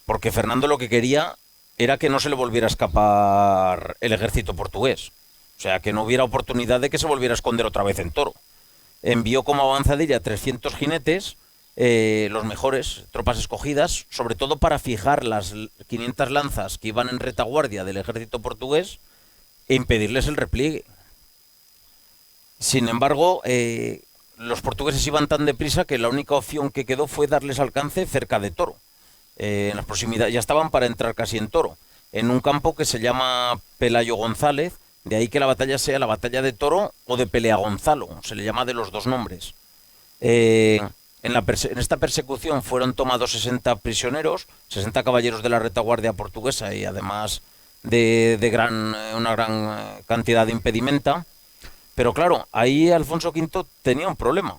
porque Fernando lo que quería era que no se le volviera a escapar el ejército portugués. O sea, que no hubiera oportunidad de que se volviera a esconder otra vez en Toro. Envió como avanzadilla 300 jinetes, los mejores, tropas escogidas, sobre todo para fijar las 500 lanzas que iban en retaguardia del ejército portugués e impedirles el repliegue. Sin embargo, los portugueses iban tan deprisa que la única opción que quedó fue darles alcance cerca de Toro. En las proximidades, ya estaban para entrar casi en Toro, en un campo que se llama Pelayo González, de ahí que la batalla sea la batalla de Toro o de Pelea Gonzalo, se le llama de los dos nombres. En esta persecución fueron tomados 60 prisioneros, 60 caballeros de la retaguardia portuguesa y además de una gran cantidad de impedimenta. Pero claro, ahí Alfonso V tenía un problema,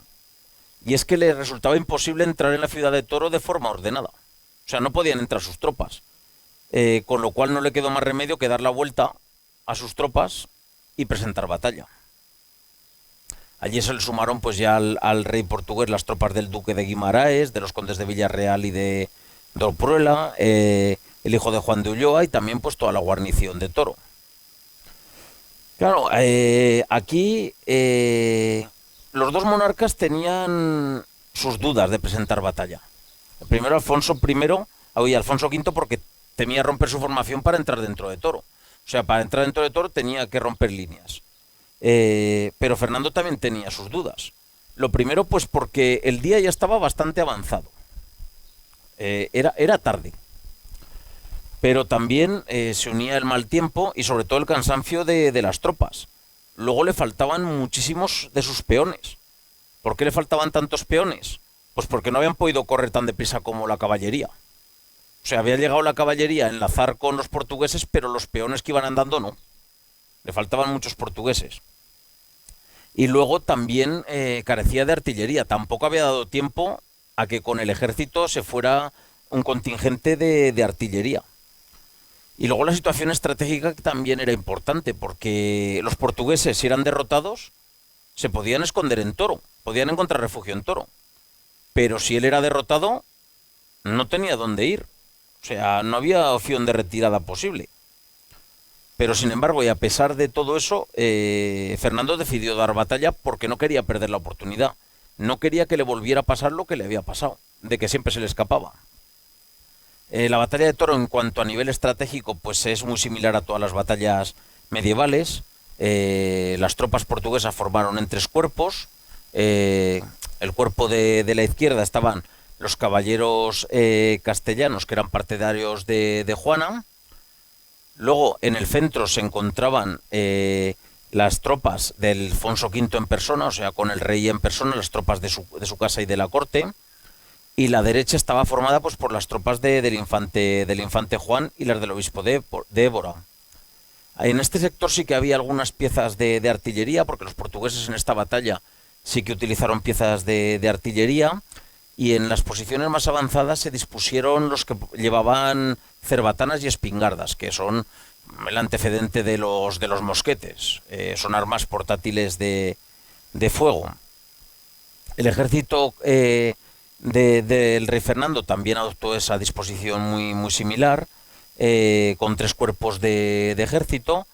y es que le resultaba imposible entrar en la ciudad de Toro de forma ordenada. O sea, no podían entrar sus tropas, con lo cual no le quedó más remedio que dar la vuelta a sus tropas y presentar batalla. Allí se le sumaron pues ya al rey portugués las tropas del duque de Guimaraes, de los condes de Villarreal y de Pruela, el hijo de Juan de Ulloa y también pues toda la guarnición de Toro. Claro, aquí los dos monarcas tenían sus dudas de presentar batalla. Primero Alfonso V porque temía romper su formación para entrar dentro de Toro. O sea, para entrar dentro de Toro tenía que romper líneas. Pero Fernando también tenía sus dudas. Lo primero, pues porque el día ya estaba bastante avanzado. Era tarde. Pero también se unía el mal tiempo y sobre todo el cansancio de las tropas. Luego le faltaban muchísimos de sus peones. ¿Por qué le faltaban tantos peones? Pues porque no habían podido correr tan deprisa como la caballería. O sea, había llegado la caballería a enlazar con los portugueses, pero los peones que iban andando no. Le faltaban muchos portugueses. Y luego también carecía de artillería. Tampoco había dado tiempo a que con el ejército se fuera un contingente de artillería. Y luego la situación estratégica también era importante, porque los portugueses, si eran derrotados, se podían esconder en Toro, podían encontrar refugio en Toro. Pero si él era derrotado, no tenía dónde ir. O sea, no había opción de retirada posible. Pero sin embargo, y a pesar de todo eso, Fernando decidió dar batalla porque no quería perder la oportunidad. No quería que le volviera a pasar lo que le había pasado, de que siempre se le escapaba. La batalla de Toro, en cuanto a nivel estratégico, pues es muy similar a todas las batallas medievales. Las tropas portuguesas formaron en 3 cuerpos. El cuerpo de la izquierda estaban los caballeros castellanos, que eran partidarios de Juana. Luego, en el centro se encontraban las tropas del Alfonso V en persona, o sea, con el rey en persona, las tropas de su casa y de la corte. y la derecha estaba formada pues por las tropas del infante Juan y las del obispo de Évora. En este sector sí que había algunas piezas de artillería, porque los portugueses en esta batalla sí que utilizaron piezas de artillería, y en las posiciones más avanzadas se dispusieron los que llevaban cerbatanas y espingardas, que son el antecedente de los mosquetes. Son armas portátiles de fuego. El ejército del rey Fernando también adoptó esa disposición muy similar, con 3 cuerpos de ejército.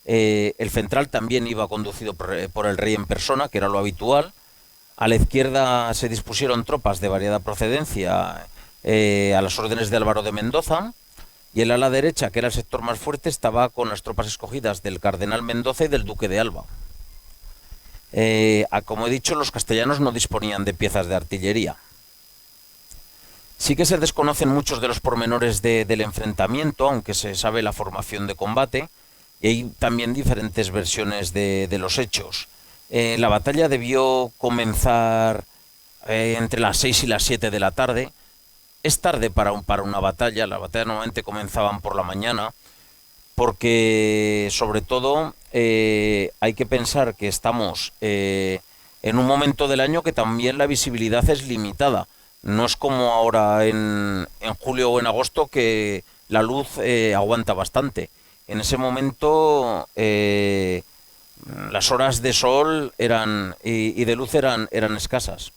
El central también iba conducido por el rey en persona, que era lo habitual. A la izquierda se dispusieron tropas de variada procedencia a las órdenes de Álvaro de Mendoza, y el ala derecha, que era el sector más fuerte, estaba con las tropas escogidas del cardenal Mendoza y del duque de Alba. Como he dicho, los castellanos no disponían de piezas de artillería. Sí que se desconocen muchos de los pormenores del enfrentamiento, aunque se sabe la formación de combate, y hay también diferentes versiones de los hechos. La batalla debió comenzar entre las 6 y las 7 de la tarde. Es tarde para una batalla. Las batallas normalmente comenzaban por la mañana, porque sobre todo hay que pensar que estamos en un momento del año que también la visibilidad es limitada. No es como ahora en julio o en agosto, que la luz aguanta bastante. En ese momento las horas de sol y de luz eran escasas.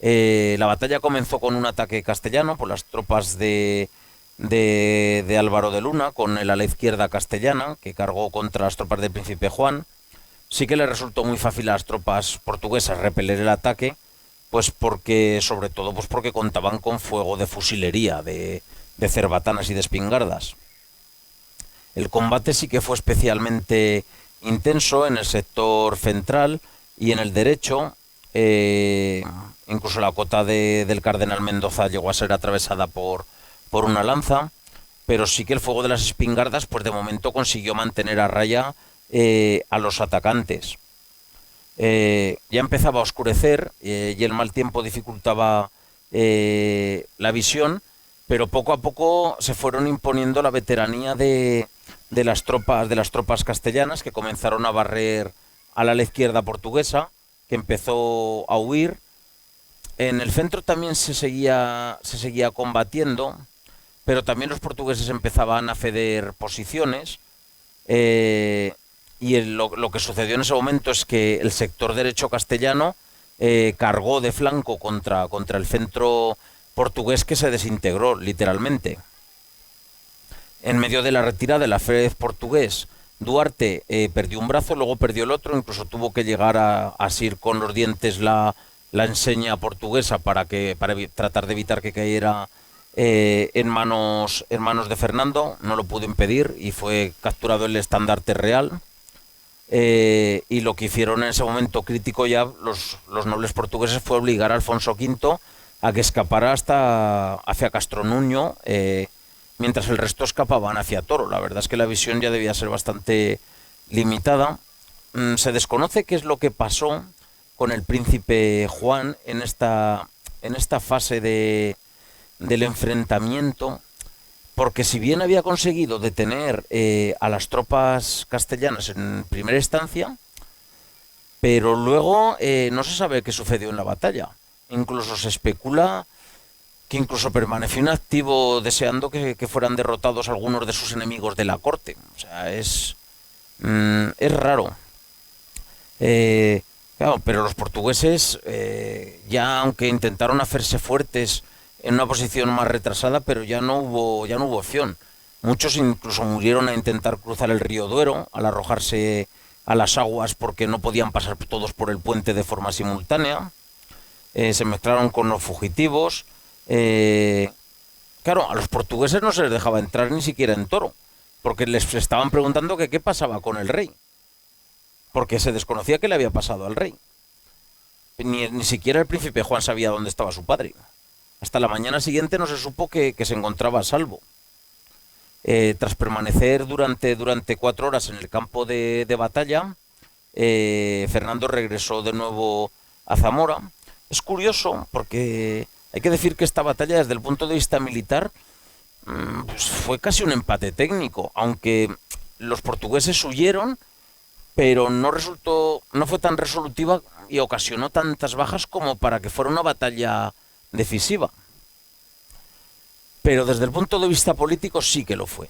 La batalla comenzó con un ataque castellano por las tropas de Álvaro de Luna, con el ala izquierda castellana, que cargó contra las tropas del príncipe Juan. Sí que le resultó muy fácil a las tropas portuguesas repeler el ataque, pues sobre todo porque contaban con fuego de fusilería, de cerbatanas y de espingardas. El combate sí que fue especialmente intenso en el sector central y en el derecho. Incluso la cota del cardenal Mendoza llegó a ser atravesada por una lanza, pero sí que el fuego de las espingardas pues de momento consiguió mantener a raya a los atacantes. Ya empezaba a oscurecer y el mal tiempo dificultaba la visión, pero poco a poco se fueron imponiendo la veteranía de las tropas castellanas, que comenzaron a barrer al ala izquierda portuguesa, que empezó a huir. En el centro también se seguía combatiendo, pero también los portugueses empezaban a ceder posiciones, y lo que sucedió en ese momento es que el sector derecho castellano cargó de flanco contra el centro portugués, que se desintegró literalmente. En medio de la retirada del alférez portugués, Duarte perdió un brazo, luego perdió el otro, incluso tuvo que llegar a asir con los dientes la enseña portuguesa para tratar de evitar que cayera en manos de Fernando. No lo pudo impedir y fue capturado el estandarte real. Y lo que hicieron en ese momento crítico ya los nobles portugueses fue obligar a Alfonso V a que escapara hacia Castronuño, mientras el resto escapaban hacia Toro. La verdad es que la visión ya debía ser bastante limitada. Se desconoce qué es lo que pasó con el príncipe Juan en esta fase del enfrentamiento, porque si bien había conseguido detener a las tropas castellanas en primera instancia, pero luego no se sabe qué sucedió en la batalla. Incluso se especula que incluso permaneció inactivo, deseando que fueran derrotados algunos de sus enemigos de la corte. O sea, es raro. Claro, pero los portugueses ya, aunque intentaron hacerse fuertes en una posición más retrasada, pero ya no hubo opción. Muchos incluso murieron a intentar cruzar el río Duero, al arrojarse a las aguas, porque no podían pasar todos por el puente de forma simultánea. Se mezclaron con los fugitivos. Claro, a los portugueses no se les dejaba entrar ni siquiera en Toro, porque les estaban preguntando que qué pasaba con el rey, porque se desconocía qué le había pasado al rey. Ni siquiera el príncipe Juan sabía dónde estaba su padre. Hasta la mañana siguiente no se supo que se encontraba a salvo. Tras permanecer durante 4 horas en el campo de batalla, Fernando regresó de nuevo a Zamora. Es curioso porque Hay que decir que esta batalla, desde el punto de vista militar, pues fue casi un empate técnico, aunque los portugueses huyeron, pero no fue tan resolutiva y ocasionó tantas bajas como para que fuera una batalla decisiva. Pero desde el punto de vista político sí que lo fue.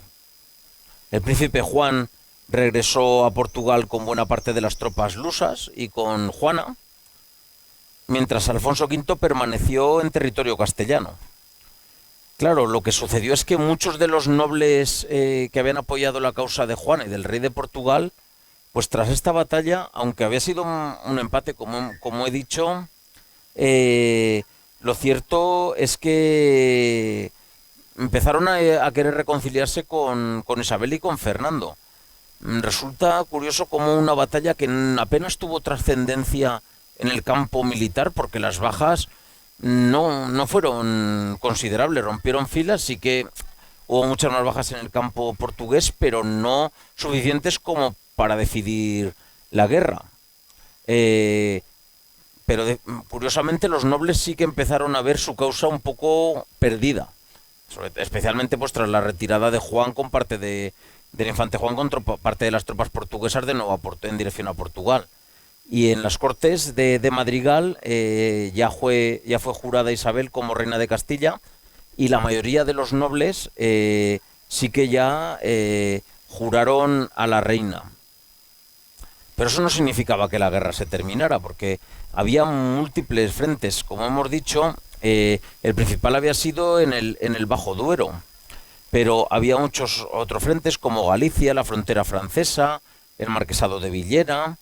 El príncipe Juan regresó a Portugal con buena parte de las tropas lusas y con Juana, mientras Alfonso V permaneció en territorio castellano. Claro, lo que sucedió es que muchos de los nobles que habían apoyado la causa de Juana y del rey de Portugal, pues tras esta batalla, aunque había sido un empate, como he dicho, lo cierto es que empezaron a querer reconciliarse con Isabel y con Fernando. Resulta curioso como una batalla que apenas tuvo trascendencia en el campo militar, porque las bajas no fueron considerables, rompieron filas, sí que hubo muchas más bajas en el campo portugués, pero no suficientes como para decidir la guerra. Pero curiosamente los nobles sí que empezaron a ver su causa un poco perdida, especialmente pues tras la retirada de Juan con parte del infante Juan con parte de las tropas portuguesas de nuevo en dirección a Portugal. Y en las Cortes de Madrigal ya fue jurada Isabel como reina de Castilla, y la mayoría de los nobles sí que ya juraron a la reina. Pero eso no significaba que la guerra se terminara, porque había múltiples frentes. Como hemos dicho, el principal había sido en el Bajo Duero, pero había muchos otros frentes como Galicia, la frontera francesa, el Marquesado de Villena,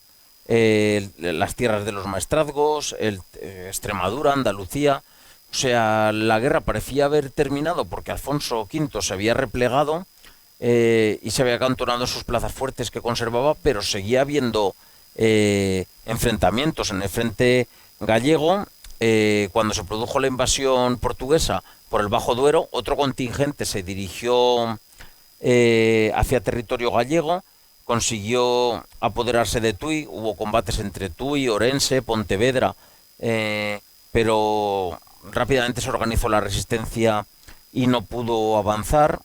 las tierras de los maestrazgos, Extremadura, Andalucía. O sea, la guerra parecía haber terminado porque Alfonso V se había replegado y se había acantonado en sus plazas fuertes que conservaba, pero seguía habiendo enfrentamientos. En el frente gallego, cuando se produjo la invasión portuguesa por el Bajo Duero, otro contingente se dirigió hacia territorio gallego, consiguió apoderarse de Tui, hubo combates entre Tui, Orense, Pontevedra, pero rápidamente se organizó la resistencia y no pudo avanzar.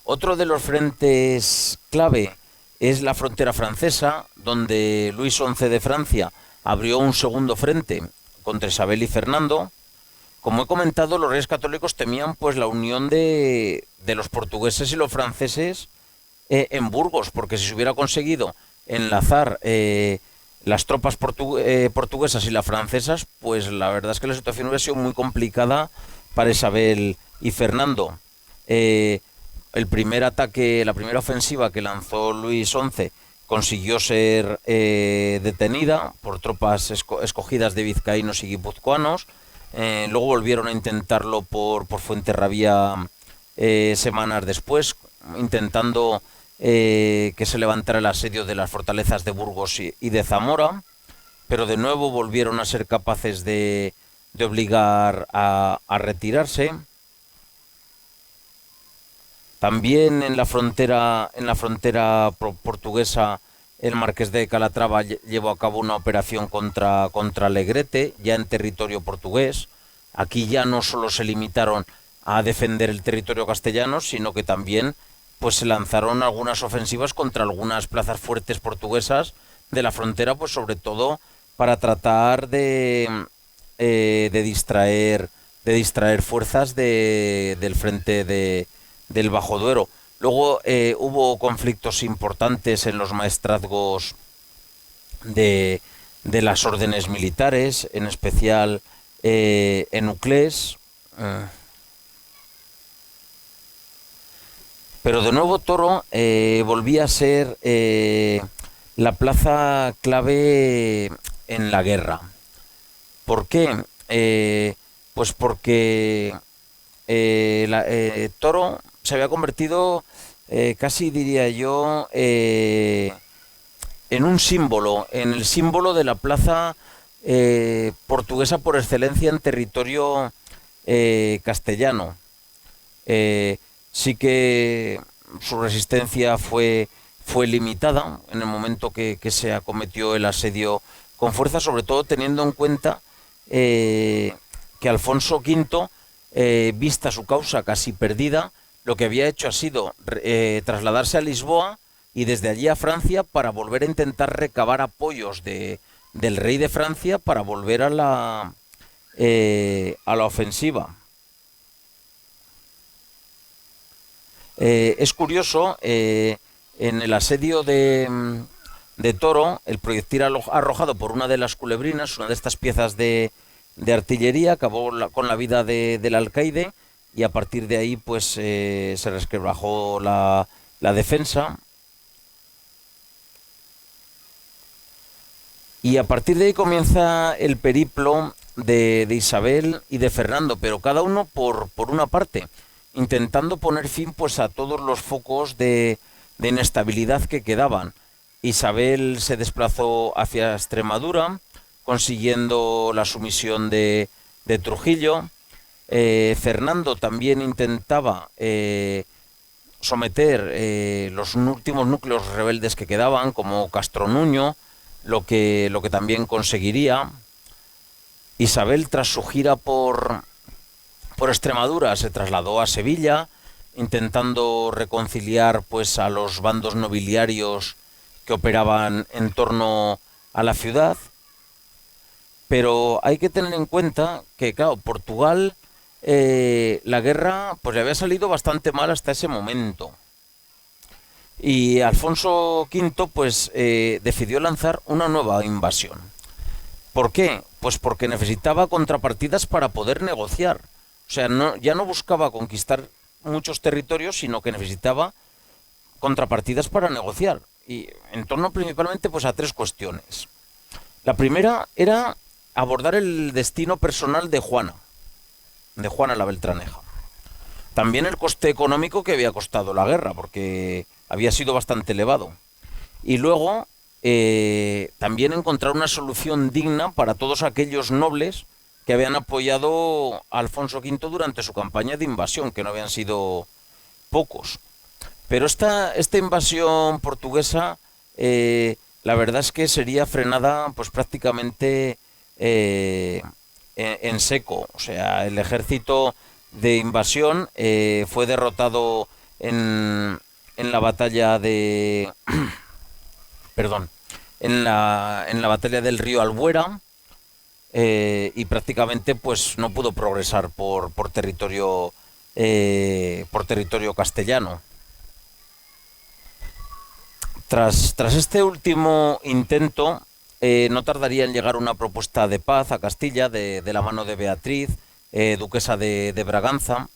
Otro de los frentes clave es la frontera francesa, donde Luis XI de Francia abrió un segundo frente contra Isabel y Fernando. Como he comentado, los reyes católicos temían pues la unión de los portugueses y los franceses en Burgos, porque si se hubiera conseguido enlazar las tropas portuguesas y las francesas, pues la verdad es que la situación hubiera sido muy complicada para Isabel y Fernando. La primera ofensiva que lanzó Luis XI consiguió ser detenida por tropas escogidas de vizcaínos y guipuzcoanos. Luego volvieron a intentarlo por Fuenterrabía semanas después, intentando que se levantara el asedio de las fortalezas de Burgos y de Zamora, pero de nuevo volvieron a ser capaces de obligar a retirarse. También en la frontera portuguesa, el marqués de Calatrava llevó a cabo una operación contra Alegrete, ya en territorio portugués. Aquí ya no solo se limitaron a defender el territorio castellano, sino que también pues se lanzaron algunas ofensivas contra algunas plazas fuertes portuguesas de la frontera, pues sobre todo para tratar de distraer fuerzas del frente del Bajo Duero. Luego hubo conflictos importantes en los maestrazgos de las órdenes militares, en especial en Uclés. Pero de nuevo Toro volvía a ser la plaza clave en la guerra. ¿Por qué? Pues porque Toro se había convertido, casi diría yo, en un símbolo, en el símbolo de la plaza portuguesa por excelencia en territorio castellano. Sí que su resistencia fue limitada en el momento que se acometió el asedio con fuerza, sobre todo teniendo en cuenta que Alfonso V, vista su causa casi perdida, lo que había hecho ha sido trasladarse a Lisboa y desde allí a Francia para volver a intentar recabar apoyos del rey de Francia para volver a la ofensiva. Es curioso, en el asedio de Toro, el proyectil arrojado por una de las culebrinas, una de estas piezas de artillería, acabó con la vida del alcaide, y a partir de ahí pues se resquebrajó la defensa. Y a partir de ahí comienza el periplo de Isabel y de Fernando, pero cada uno por una parte, intentando poner fin pues a todos los focos de inestabilidad que quedaban. Isabel se desplazó hacia Extremadura, consiguiendo la sumisión de Trujillo. Fernando también intentaba someter los últimos núcleos rebeldes que quedaban, como Castronuño, lo que también conseguiría. Isabel, tras su gira por Extremadura, se trasladó a Sevilla, intentando reconciliar pues a los bandos nobiliarios que operaban en torno a la ciudad. Pero hay que tener en cuenta que, claro, Portugal, la guerra pues le había salido bastante mal hasta ese momento. Y Alfonso V pues decidió lanzar una nueva invasión. ¿Por qué? Pues porque necesitaba contrapartidas para poder negociar. O sea, ya no buscaba conquistar muchos territorios, sino que necesitaba contrapartidas para negociar. Y en torno principalmente pues a tres cuestiones. La primera era abordar el destino personal de Juana la Beltraneja. También el coste económico que había costado la guerra, porque había sido bastante elevado. Y luego también encontrar una solución digna para todos aquellos nobles que habían apoyado a Alfonso V durante su campaña de invasión, que no habían sido pocos. Pero esta invasión portuguesa, la verdad es que sería frenada pues prácticamente en seco. O sea, el ejército de invasión fue derrotado en la batalla de perdón, en la batalla del río Albuera, y prácticamente pues no pudo progresar por territorio castellano. Tras este último intento, no tardaría en llegar una propuesta de paz a Castilla de la mano de Beatriz, duquesa de Braganza,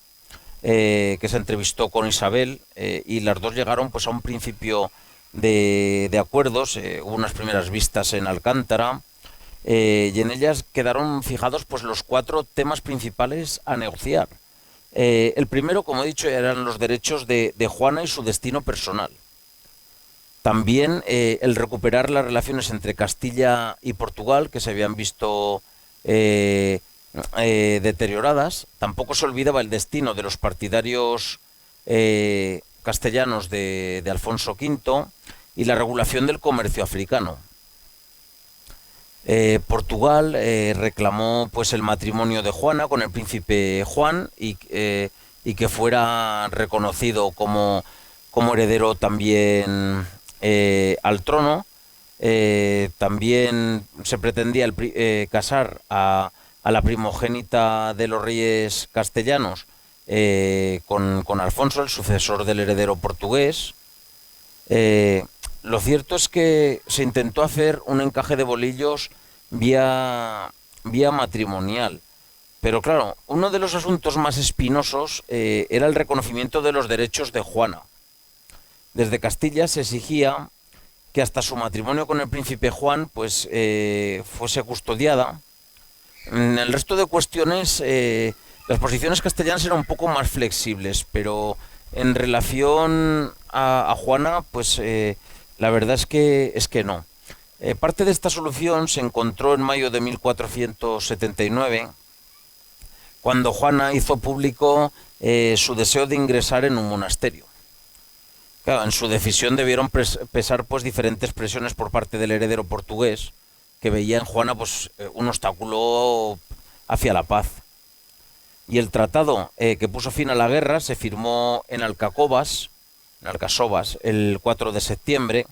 que se entrevistó con Isabel, y las dos llegaron pues a un principio de acuerdos. Hubo unas primeras vistas en Alcántara, y en ellas quedaron fijados pues los 4 temas principales a negociar. El primero, como he dicho, eran los derechos de Juana y su destino personal. También el recuperar las relaciones entre Castilla y Portugal, que se habían visto deterioradas. Tampoco se olvidaba el destino de los partidarios castellanos de Alfonso V y la regulación del comercio africano. Portugal reclamó pues el matrimonio de Juana con el príncipe Juan y que fuera reconocido como heredero también al trono. También se pretendía casar a la primogénita de los reyes castellanos con Alfonso, el sucesor del heredero portugués. Lo cierto es que se intentó hacer un encaje de bolillos vía matrimonial. Pero claro, uno de los asuntos más espinosos era el reconocimiento de los derechos de Juana. Desde Castilla se exigía que hasta su matrimonio con el príncipe Juan pues fuese custodiada. En el resto de cuestiones, las posiciones castellanas eran un poco más flexibles, pero en relación a Juana, pues la verdad es que no. Parte de esta solución se encontró en mayo de 1479, cuando Juana hizo público su deseo de ingresar en un monasterio. Claro, en su decisión debieron pesar pues diferentes presiones por parte del heredero portugués, que veía en Juana pues un obstáculo hacia la paz. Y el tratado que puso fin a la guerra se firmó en Alcasovas, el 4 de septiembre,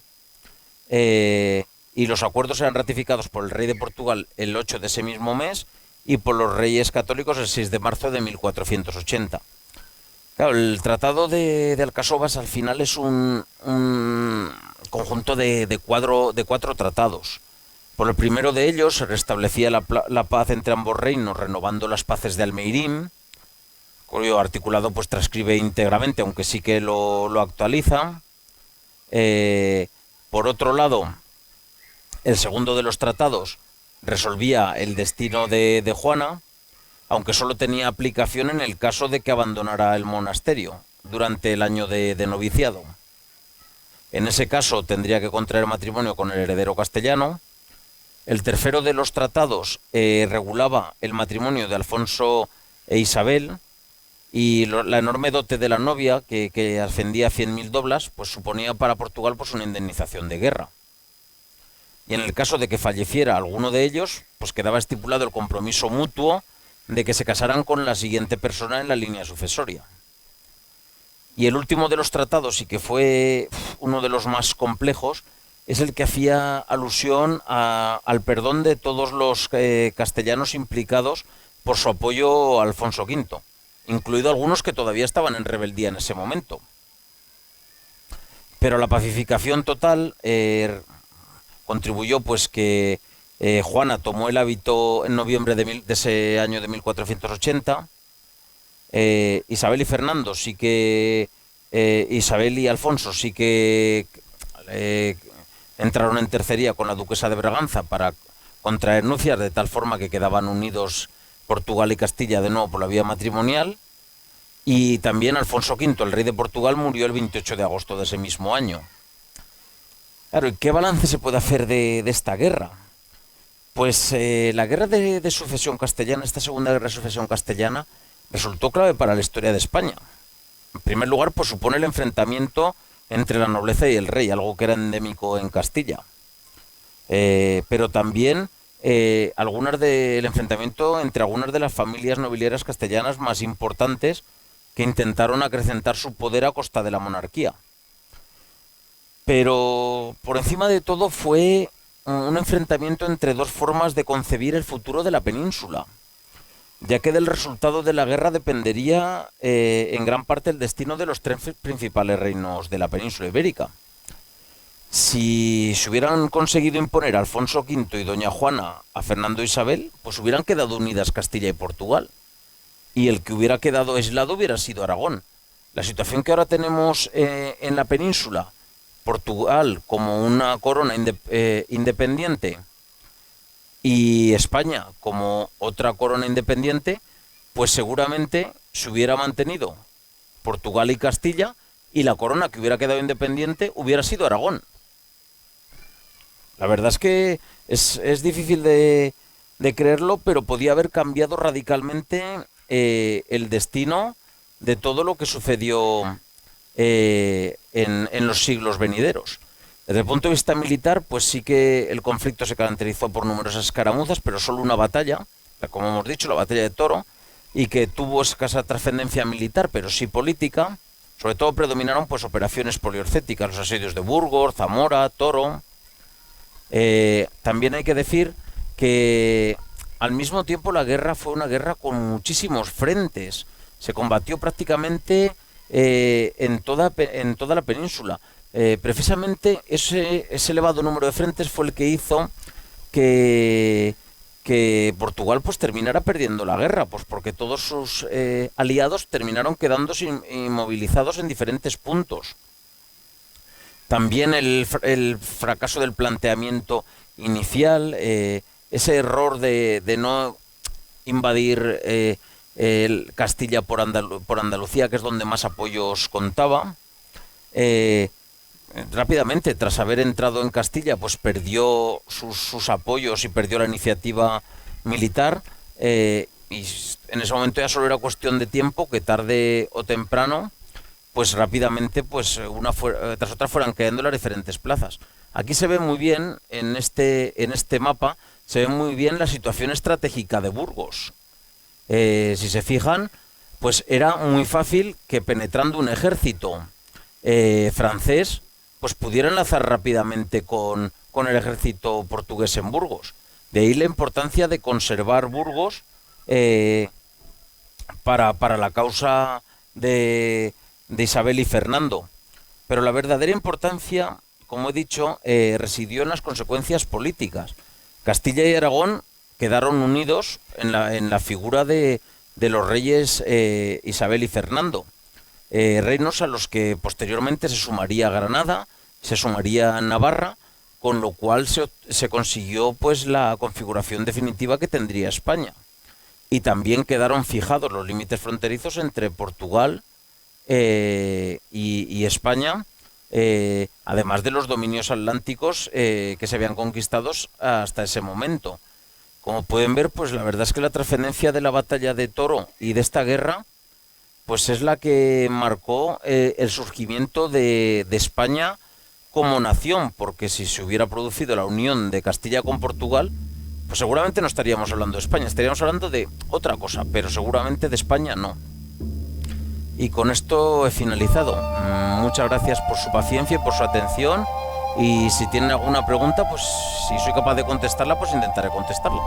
y los acuerdos eran ratificados por el rey de Portugal el 8 de ese mismo mes y por los reyes católicos el 6 de marzo de 1480. Claro, el tratado de Alcasovas al final es un conjunto de cuatro tratados. Por el primero de ellos se restablecía la paz entre ambos reinos, renovando las paces de Almeirín, cuyo articulado pues transcribe íntegramente, aunque sí que lo actualiza. Por otro lado, el segundo de los tratados resolvía el destino de Juana, aunque solo tenía aplicación en el caso de que abandonara el monasterio durante el año de noviciado. En ese caso tendría que contraer matrimonio con el heredero castellano. El tercero de los tratados regulaba el matrimonio de Alfonso e Isabel, y la enorme dote de la novia, que ascendía a 100.000 doblas, pues suponía para Portugal pues una indemnización de guerra. Y en el caso de que falleciera alguno de ellos, pues quedaba estipulado el compromiso mutuo de que se casaran con la siguiente persona en la línea sucesoria. Y el último de los tratados, y que fue uno de los más complejos, es el que hacía alusión al perdón de todos los castellanos implicados por su apoyo a Alfonso V, incluido algunos que todavía estaban en rebeldía en ese momento. Pero la pacificación total contribuyó pues que Juana tomó el hábito en noviembre de ese año de 1480. Isabel y Fernando sí que Isabel y Alfonso sí que entraron en tercería con la duquesa de Braganza para contraer nupcias, de tal forma que quedaban unidos Portugal y Castilla de nuevo por la vía matrimonial. Y también Alfonso V, el rey de Portugal, murió el 28 de agosto de ese mismo año. Claro, ¿y qué balance se puede hacer de esta guerra? Pues la guerra de sucesión castellana, esta segunda guerra de sucesión castellana, resultó clave para la historia de España. En primer lugar, pues supone el enfrentamiento entre la nobleza y el rey, algo que era endémico en Castilla. Pero también el enfrentamiento entre algunas de las familias nobiliarias castellanas más importantes que intentaron acrecentar su poder a costa de la monarquía. Pero por encima de todo fue un enfrentamiento entre dos formas de concebir el futuro de la península, ya que del resultado de la guerra dependería en gran parte el destino de los tres principales reinos de la península ibérica. Si se hubieran conseguido imponer a Alfonso V y doña Juana a Fernando e Isabel, pues hubieran quedado unidas Castilla y Portugal, y el que hubiera quedado aislado hubiera sido Aragón. La situación que ahora tenemos en la península, Portugal como una corona independiente y España como otra corona independiente, pues seguramente se hubiera mantenido Portugal y Castilla, y la corona que hubiera quedado independiente hubiera sido Aragón. La verdad es que es difícil de creerlo, pero podía haber cambiado radicalmente el destino de todo lo que sucedió en los siglos venideros. Desde el punto de vista militar, pues sí que el conflicto se caracterizó por numerosas escaramuzas, pero solo una batalla, como hemos dicho, la batalla de Toro, y que tuvo escasa trascendencia militar, pero sí política. Sobre todo predominaron pues operaciones poliorcéticas, los asedios de Burgos, Zamora, Toro. También hay que decir que al mismo tiempo la guerra fue una guerra con muchísimos frentes. Se combatió prácticamente en toda la península. Precisamente ese elevado número de frentes fue el que hizo que Portugal pues terminara perdiendo la guerra, pues porque todos sus aliados terminaron quedándose inmovilizados en diferentes puntos. También el fracaso del planteamiento inicial, ese error de no invadir el Castilla por Andalucía, que es donde más apoyos contaba. Rápidamente, tras haber entrado en Castilla, pues perdió sus apoyos y perdió la iniciativa militar, y en ese momento ya solo era cuestión de tiempo que tarde o temprano, pues rápidamente, pues una tras otra fueran cayendo las diferentes plazas. Aquí se ve muy bien, en este mapa, se ve muy bien la situación estratégica de Burgos. Si se fijan, pues era muy fácil que penetrando un ejército francés, pues pudiera enlazar rápidamente con el ejército portugués en Burgos. De ahí la importancia de conservar Burgos para la causa de Isabel y Fernando. Pero la verdadera importancia, como he dicho, residió en las consecuencias políticas. Castilla y Aragón quedaron unidos en la figura de los reyes Isabel y Fernando, reinos a los que posteriormente se sumaría Granada, se sumaría Navarra, con lo cual se consiguió pues la configuración definitiva que tendría España. Y también quedaron fijados los límites fronterizos entre Portugal y España, además de los dominios atlánticos que se habían conquistado hasta ese momento. Como pueden ver, pues la verdad es que la trascendencia de la batalla de Toro y de esta guerra, pues es la que marcó el surgimiento de España como nación, porque si se hubiera producido la unión de Castilla con Portugal, pues seguramente no estaríamos hablando de España, estaríamos hablando de otra cosa, pero seguramente de España no. Y con esto he finalizado. Muchas gracias por su paciencia y por su atención. Y si tienen alguna pregunta, pues si soy capaz de contestarla, pues intentaré contestarla.